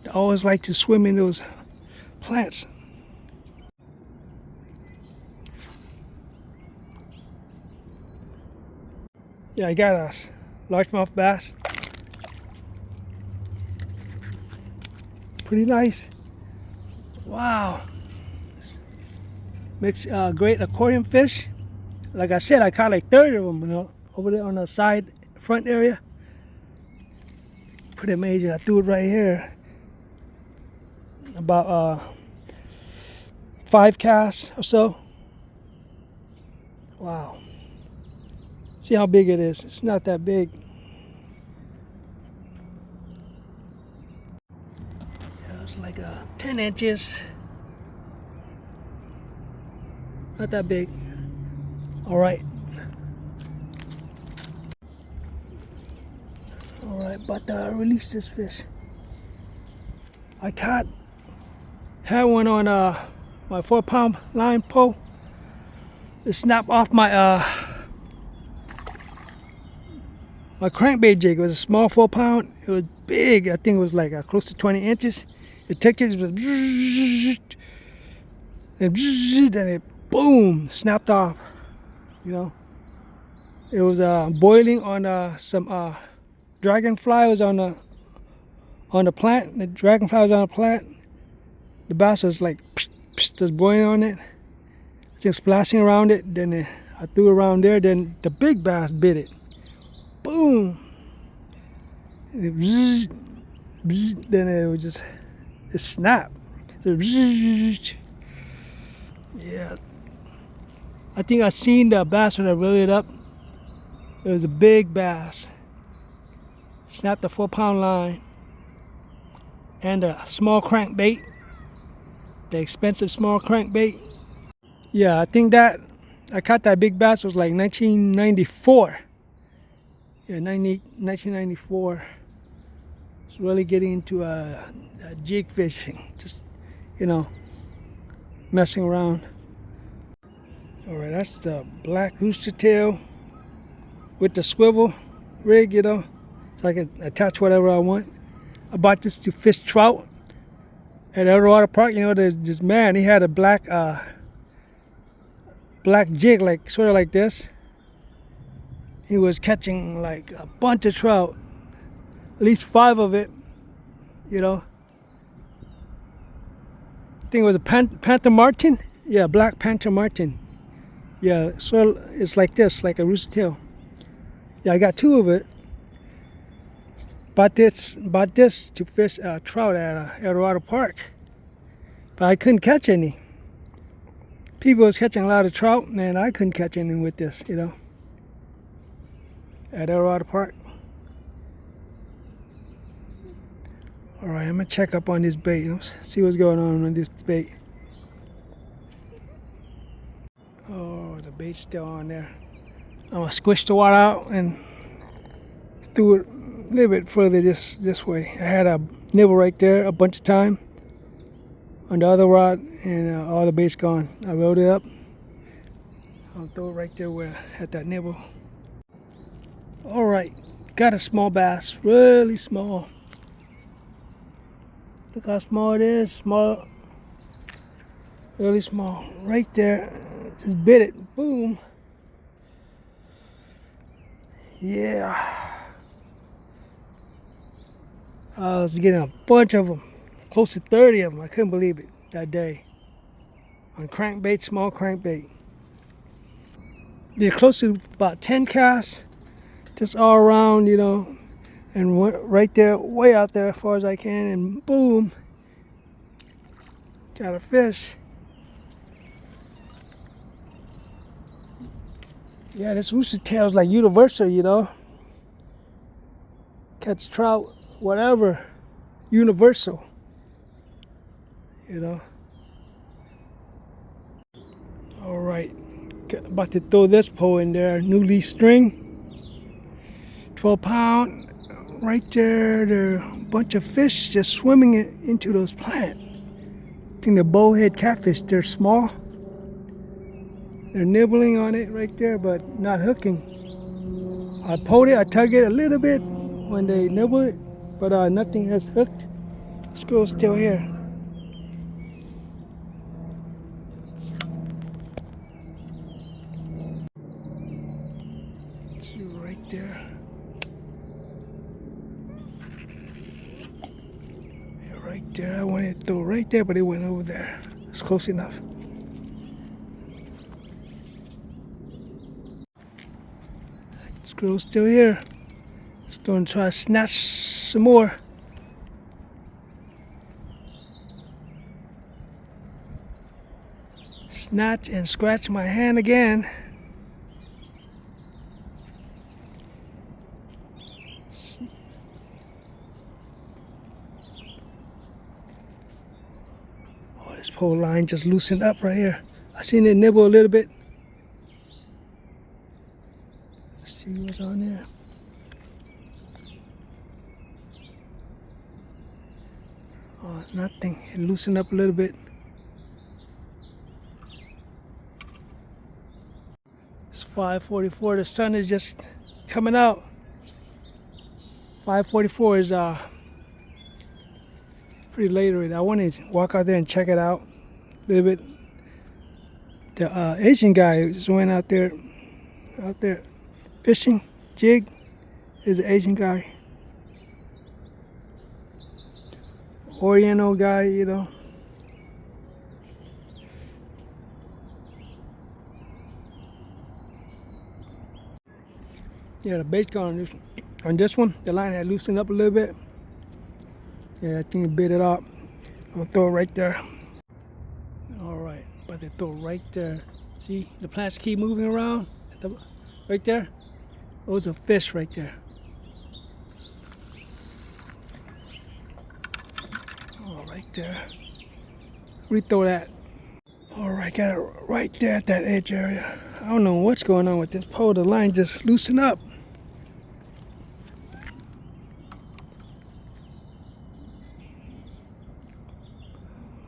They always like to swim in those plants. Yeah, I got us largemouth bass. Pretty nice. Wow. Makes great aquarium fish. Like I said, I caught like 30 of them, you know, over there on the side front area. Pretty amazing. I threw it right here. About 5 casts or so. Wow. See how big it is. It's not that big. Yeah, it's like 10 inches. Not that big. All right. All right, about to release this fish. I had one on my 4-pound line pole. It snapped off my my crankbait jig. It was a small 4-pound. It was big. I think it was like close to 20 inches. It took it, and it boom snapped off. You know, it was boiling on some dragonfly was on the plant. The dragonfly was on the plant. The bass was like just boiling on it. I think splashing around it. Then I threw it around there. Then the big bass bit it. Boom. Then it was just it snapped. Yeah. I think I seen the bass when I reeled it up. It was a big bass. Snapped the 4-pound line and a small crankbait. The expensive small crankbait. Yeah, I think that I caught that big bass was like 1994. Yeah, 1994. It's really getting into jig fishing. Just, you know, messing around. All right, that's the black rooster tail with the swivel rig, you know, so I can attach whatever I want. I bought this to fish trout at Eldorado Park. You know, there's this man, he had a black jig, like sort of like this. He was catching like a bunch of trout, at least 5 of it, you know. I think it was a Panther Martin. Yeah, black Panther Martin. Yeah, so it's like this, like a rooster tail. Yeah, I got 2 of it. Bought this to fish trout at Eldorado Park, but I couldn't catch any. People was catching a lot of trout, and I couldn't catch any with this, you know, at Eldorado Park. All right, I'm gonna check up on this bait. Let's see what's going on with this bait. Oh, the bait's still on there. I'm gonna squish the water out and threw it a little bit further this way. I had a nibble right there a bunch of time on the other rod, and all the bait's gone. I rolled it up. I'll throw it right there where I had that nibble. All right, got a small bass, really small. Look how small it is, small, really small. Right there, just bit it, boom. Yeah. I was getting a bunch of them, close to 30 of them. I couldn't believe it that day. On crankbait, small crankbait. They're close to about 10 casts, just all around, you know, and right there, way out there as far as I can, and boom, got a fish. Yeah, this rooster tail is like universal, you know. Catch trout, whatever, universal, you know. All right, about to throw this pole in there, new leaf string, 12-pound, right there. There are a bunch of fish just swimming into those plants. I think they're bowhead catfish. They're small. They're nibbling on it right there, but not hooking. I pulled it, I tugged it a little bit when they nibble it, but nothing has hooked. Squirrel's still here. See right there. Yeah, right there. I wanted to throw right there, but it went over there. It's close enough. Squirrel's still here. Just going to try to snatch some more. Snatch and scratch my hand again. Oh, this pole line just loosened up right here. I seen it nibble a little bit. Let's see what's on there. Oh, nothing. It loosened up a little bit. 5:44. The sun is just coming out. 5:44 is pretty late already. I want to walk out there and check it out a little bit. The Asian guy just went out there fishing. Jig is an Asian guy. Oriental guy, you know. Yeah, the bait on this one, the line had loosened up a little bit. Yeah, I think it bit it up. I'm gonna throw it right there. All right, about to throw it right there. See, the plants keep moving around. Right there. Those are fish right there. Oh, right there. Rethrow that. All right, got it right there at that edge area. I don't know what's going on with this pole. The line just loosened up.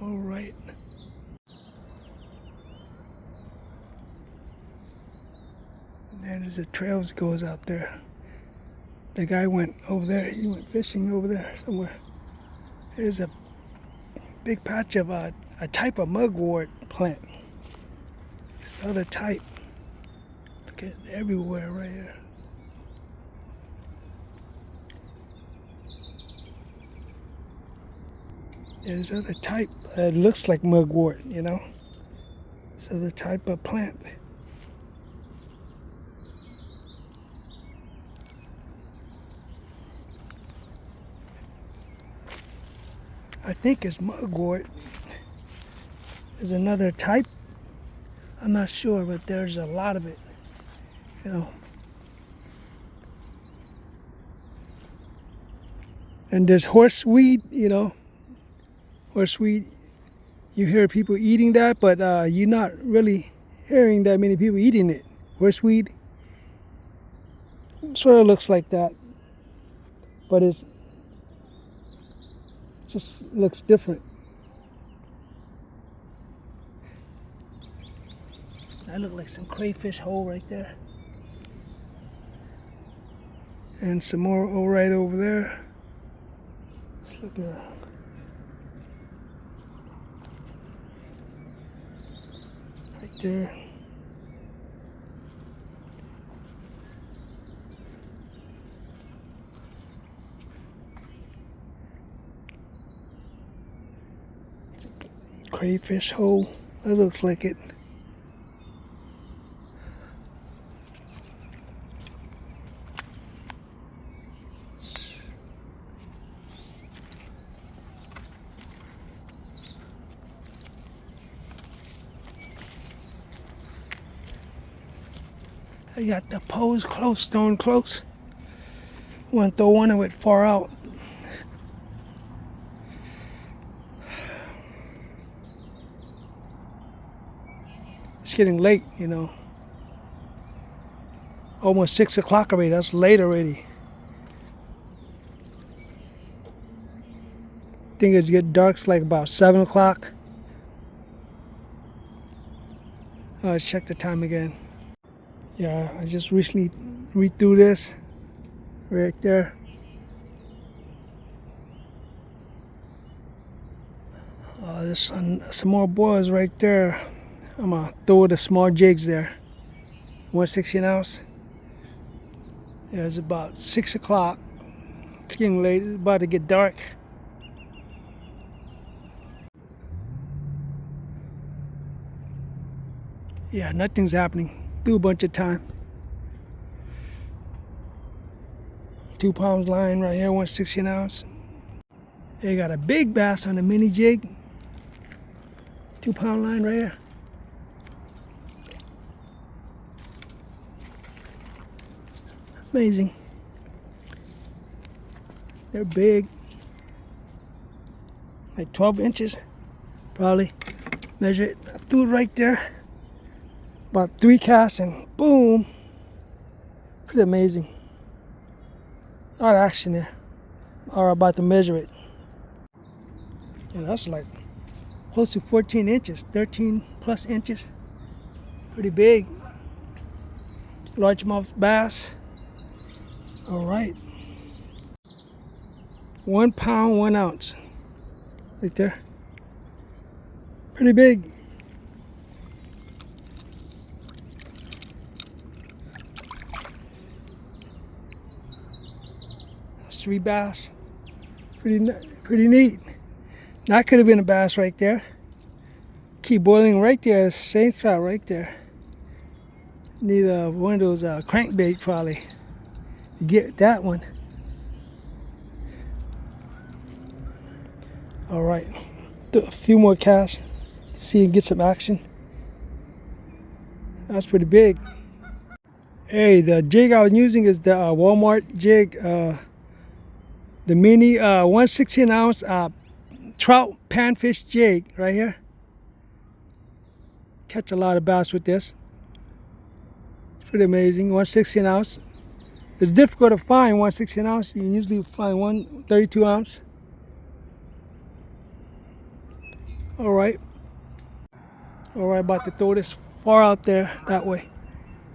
All right. And there's a trail that goes out there. The guy went over there. He went fishing over there somewhere. There's a big patch of a type of mugwort plant. This other type. Look at it everywhere right here. There's other type. It looks like mugwort, you know. This other type of plant. I think it's mugwort. There's another type. I'm not sure, but there's a lot of it, you know. And there's horseweed, you know. Horseweed, you hear people eating that, but you're not really hearing that many people eating it. Horseweed sort of looks like that, but it's just looks different. That looks like some crayfish hole right there. And some more right over there. Let's look at that. Right there. Crayfish hole. That looks like it. I got the poles close, stone close. Want to throw one of it far out. It's getting late, you know. Almost 6 o'clock already. That's late already. I think it's getting dark. It's like about 7 o'clock. Let's check the time again. Yeah, I just recently read through this right there. There's some more boils right there. I'm gonna throw the small jigs there. 1/16 ounce. Yeah, it's about 6 o'clock. It's getting late. It's about to get dark. Yeah, nothing's happening. Threw a bunch of time. 2 pounds line right here, 1/16 ounce. They got a big bass on the mini jig. 2 pound line right here. Amazing. They're big. Like 12 inches, probably. Measure it. I threw it right there. About 3 casts and boom. Pretty amazing. A lot of action there. Or about to measure it. Yeah, that's like close to 14 inches, 13 plus inches. Pretty big. largemouth bass. All right. 1 pound, 1 ounce. Right there. Pretty big. That's 3 bass. Pretty neat. That could have been a bass right there. Keep boiling right there. Same spot right there. Need one of those crankbait probably to get that one. All right, do a few more casts. See and get some action. That's pretty big. Hey, the jig I was using is the Walmart jig, the mini 1/16 ounce trout panfish jig right here. Catch a lot of bass with this. It's pretty amazing. 1/16 ounce. It's difficult to find 1/16 ounce. You can usually find 1/32 ounce. All right, about to throw this far out there that way.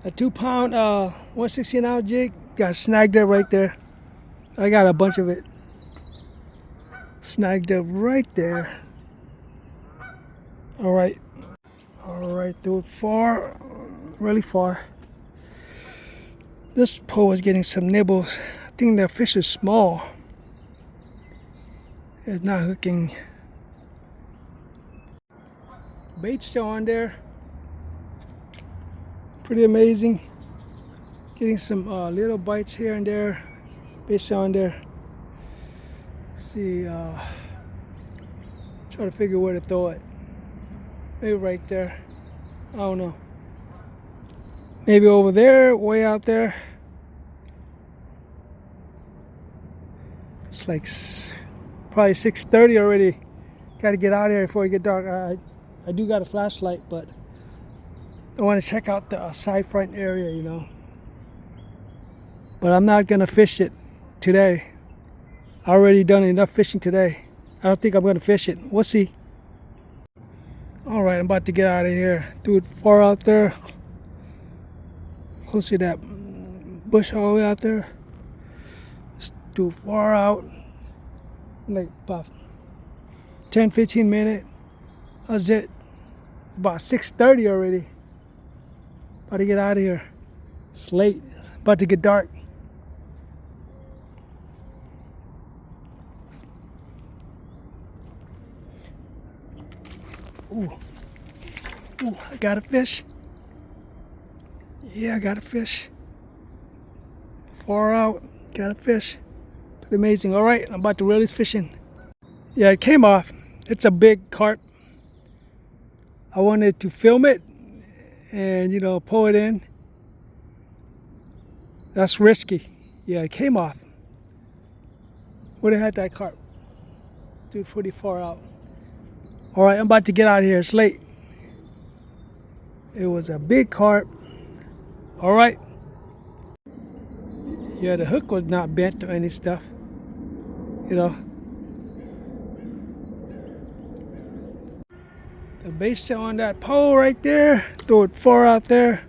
A 2 pound 1/16 ounce jig got snagged up right there. I got a bunch of it snagged up right there. All right, throw it far, really far. This pole is getting some nibbles. I think the fish is small. It's not hooking. Bait still on there. Pretty amazing. Getting some little bites here and there. Bait still on there. Let's see, try to figure where to throw it. Maybe right there. I don't know. Maybe over there, way out there. It's like probably 6:30 already. Got to get out of here before it get dark. I do got a flashlight, but I want to check out the side front area, you know. But I'm not gonna fish it today. I already done enough fishing today. I don't think I'm gonna fish it. We'll see. All right, I'm about to get out of here. Do it far out there. Close to that bush all the way out there. Just do it far out. Like about 10-15 minutes. That's it. About 6:30 already. About to get out of here. It's late. About to get dark. Ooh, I got a fish. Yeah, I got a fish. Far out, got a fish. Pretty amazing. All right, I'm about to reel this fish in. Yeah, it came off. It's a big carp. I wanted to film it and, you know, pull it in. That's risky. Yeah, it came off. Would have had that carp. Dude, pretty far out. All right, I'm about to get out of here. It's late. It was a big carp. All right. Yeah, the hook was not bent or any stuff. You know. The bait's still on that pole right there. Throw it far out there.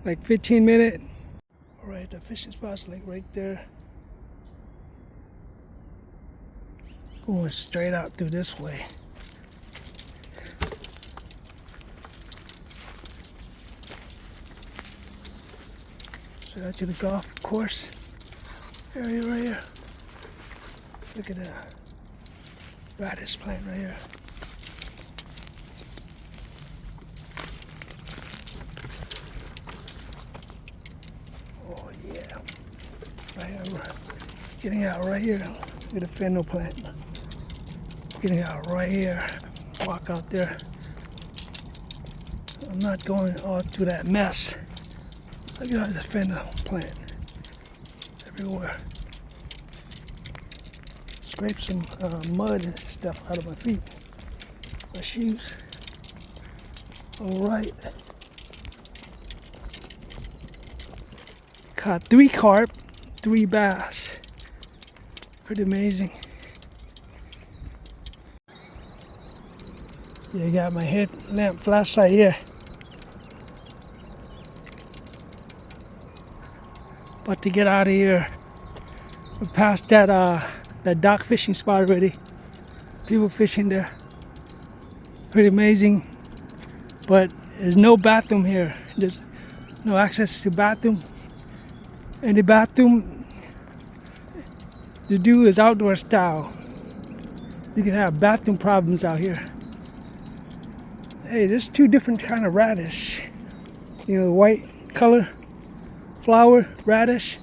Like 15 minutes. All right, the fishing spot's like right there. Going straight out through this way. Straight out to the golf course area right here. Look at that radish plant right here. Oh yeah, right here, getting out right here. Look at the fennel plant. Getting out right here. Walk out there. I'm not going all through that mess. Look at the fennel plant everywhere. Scrape some mud and stuff out of my feet, my shoes. All right. Caught 3 carp, 3 bass. Pretty amazing. Yeah, got my headlamp flashlight here. About to get out of here. We're past that dock fishing spot already. People fishing there. Pretty amazing. But there's no bathroom here. There's no access to bathroom. And the bathroom to do is outdoor style. You can have bathroom problems out here. Hey, there's two different kind of radish. You know, the white color flower radish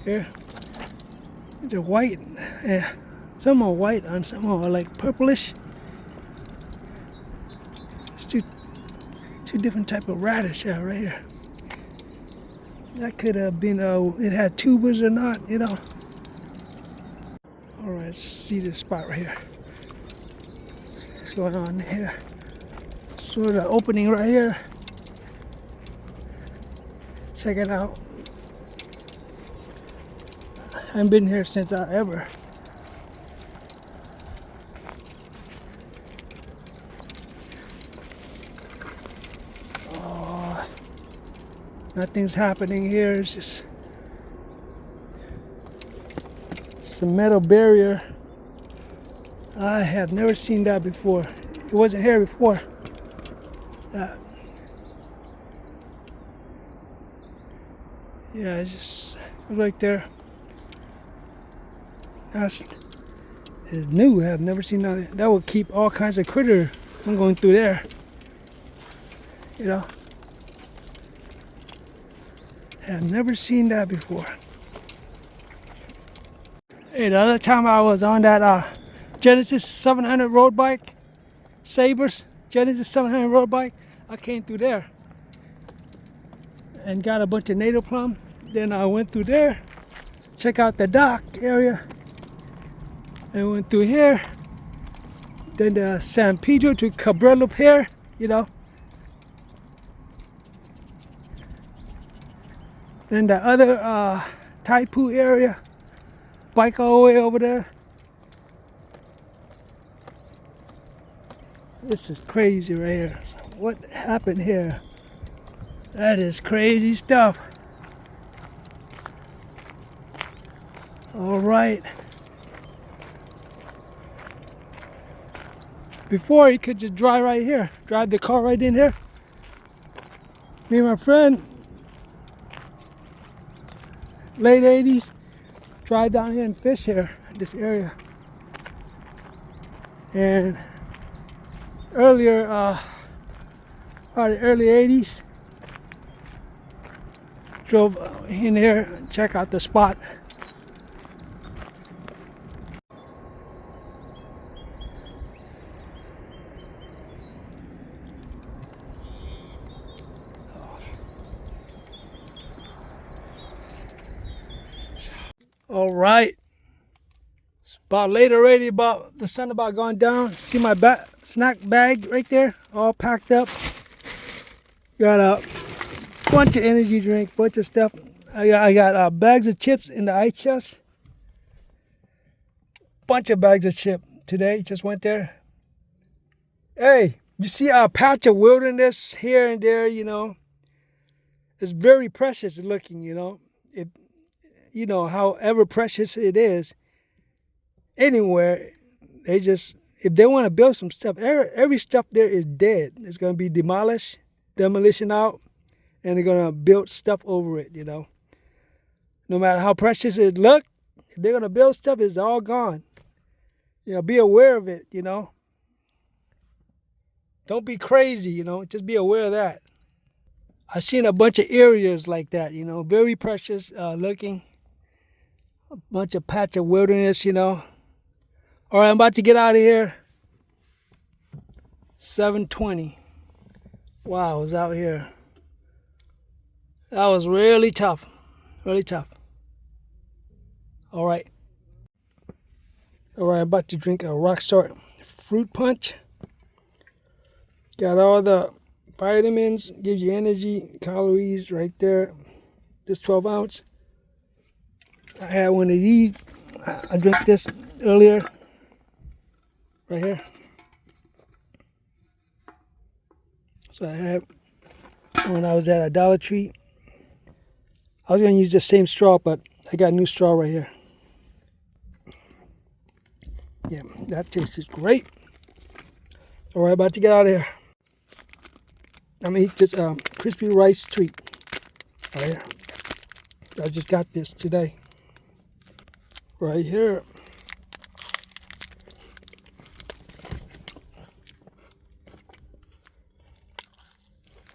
here. They're white. Some are white and some are like purplish. It's two different type of radish out right here. That could have been it had tubers or not, you know. All right, let's see this spot right here. What's going on here? Sort of opening right here. Check it out. I haven't been here since ever. Oh, nothing's happening here. It's just some metal barrier. I have never seen that before. It wasn't here before. Yeah, it's just right there. That's is new. I've never seen that. That will keep all kinds of critter from going through there. You know, I've never seen that before. Hey, the other time I was on that Genesis 700 road bike, Sabres Genesis 700 road bike, I came through there and got a bunch of native plum. Then I went through there, check out the dock area, and went through here. Then the San Pedro to Cabrillo Pier, you know. Then the other Taipu area, bike all the way over there. This is crazy right here. What happened here? That is crazy stuff. All right. Before you could just drive right here, drive the car right in here. Me and my friend, late 80s, drive down here and fish here in this area. And earlier, the early 80s, drove in here and check out the spot. All right, it's about late already, about the sun about going down. See my snack bag right there, all packed up. Got a bunch of energy drink, bunch of stuff. I got bags of chips in the ice chest. Bunch of bags of chips today, just went there. Hey, you see a patch of wilderness here and there, you know. It's very precious looking, you know. You know, however precious it is, anywhere, they just, if they want to build some stuff, every stuff there is dead. It's going to be demolished, demolition out, and they're going to build stuff over it, you know. No matter how precious it look, if they're going to build stuff, it's all gone. You know, be aware of it, you know. Don't be crazy, you know, just be aware of that. I've seen a bunch of areas like that, you know, very precious looking. A bunch of patch of wilderness, you know. All right, I'm about to get out of here. 7:20. Wow, I was out here. That was really tough. Really tough. All right. All right, I'm about to drink a Rockstar fruit punch. Got all the vitamins, gives you energy, calories right there. This 12 ounce. I had one of these. I drank this earlier. Right here. So I had when I was at a Dollar Tree. I was going to use the same straw, but I got a new straw right here. Yeah, that tastes great. All right, about to get out of here. I'm going to eat this crispy rice treat. Right here. I just got this today. Right here.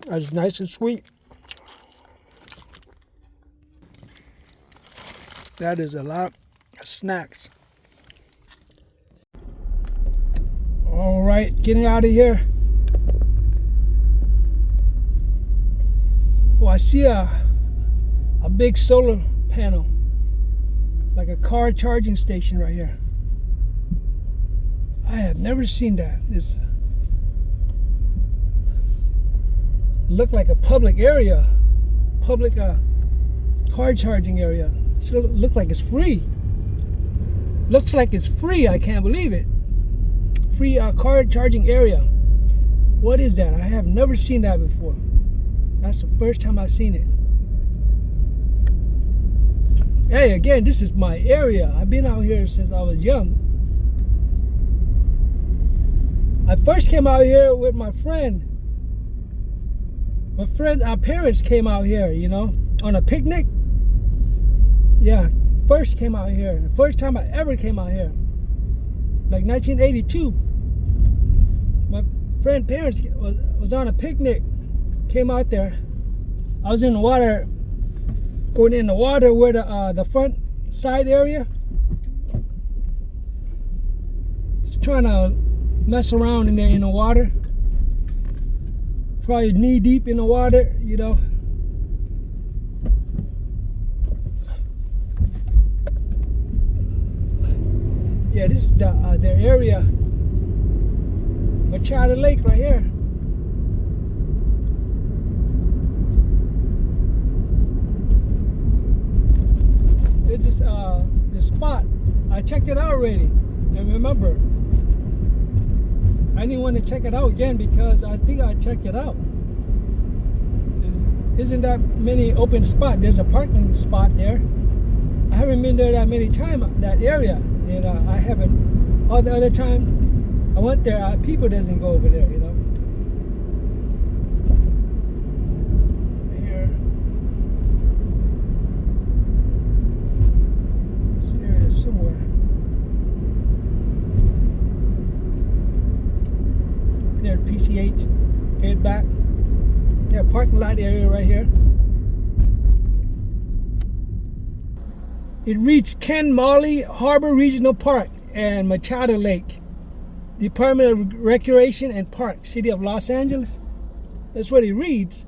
That's nice and sweet. That is a lot of snacks. All right, getting out of here. Well, I see a big solar panel, like a car charging station right here. I have never seen that. This looked like a public area, public car charging area. So it looks like it's free. Looks like it's free. I can't believe it. Free car charging area. What is that? I have never seen that before. That's the first time I've seen it. Hey, again, this is my area. I've been out here since I was young. I first came out here with my friend. Our parents came out here, you know, on a picnic. Yeah, first came out here. The first time I ever came out here. Like 1982. My friend's parents was on a picnic. Came out there. I was in the water, going in the water where the front side area. Just trying to mess around in there in the water. Probably knee deep in the water, you know. Yeah, this is the area, Machado Lake right here. It's just the spot. I checked it out already. I remember. I didn't want to check it out again because I think I checked it out. Isn't that many open spots? There's a parking spot there. I haven't been there that many times, that area. And I haven't, all the other time I went there, people doesn't go over there, you know. Here. This area is somewhere. There, PCH, head back. There, parking lot area right here. It reads Ken Malloy Harbor Regional Park and Machado Lake, Department of Recreation and Park, City of Los Angeles. That's what it reads.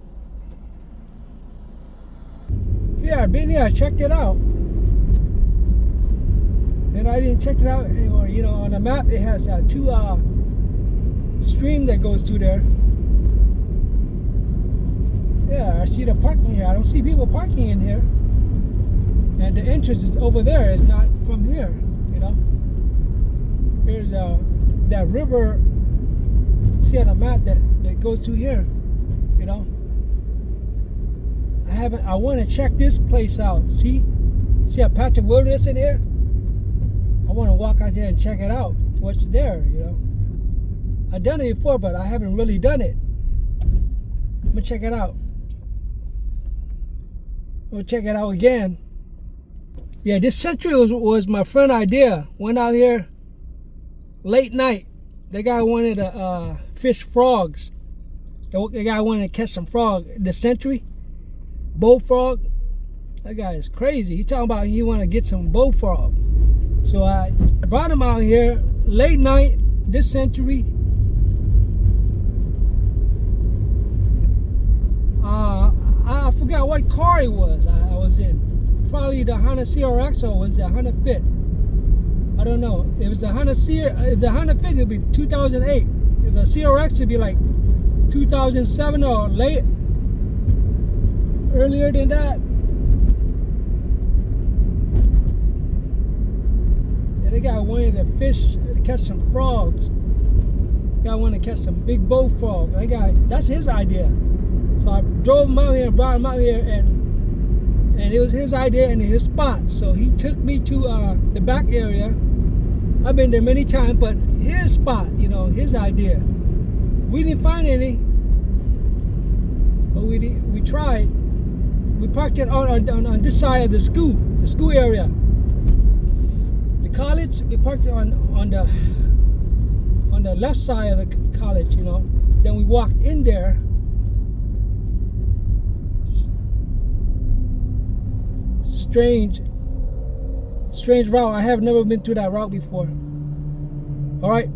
Yeah, I've been here, I checked it out. And I didn't check it out anymore. You know, on the map it has two stream that goes through there. Yeah, I see the parking here. I don't see people parking in here. And the entrance is over there. It's not from here, you know. Here's that river. See on the map that goes through here, you know. I want to check this place out. See a patch of wilderness in here? I want to walk out there and check it out. What's there, you know. I've done it before, but I haven't really done it. I'm gonna check it out. We'll check it out again. Yeah, this century was my friend's idea. Went out here late night. The guy wanted to fish frogs. The guy wanted to catch some frog. The century, bullfrog. That guy is crazy. He's talking about he want to get some bullfrog. So I brought him out here late night. This century. I forgot what car it was I was in. Probably the Honda CRX or was the Honda Fit. I don't know. If it's the Honda the Honda Fit, it'll be 2008. If the CRX, it'd be like 2007 or late, earlier than that. And the guy wanted to fish, to catch some frogs. Guy wanted to catch some big bullfrog. That's his idea. So I drove him out here and brought him out here, and it was his idea and his spot. So he took me to the back area. I've been there many times, but his spot, you know, his idea. We didn't find any, but we tried. We parked it on this side of the school area. The college, we parked it on the left side of the college, you know. Then we walked in there. Strange route. I have never been through that route before. All right.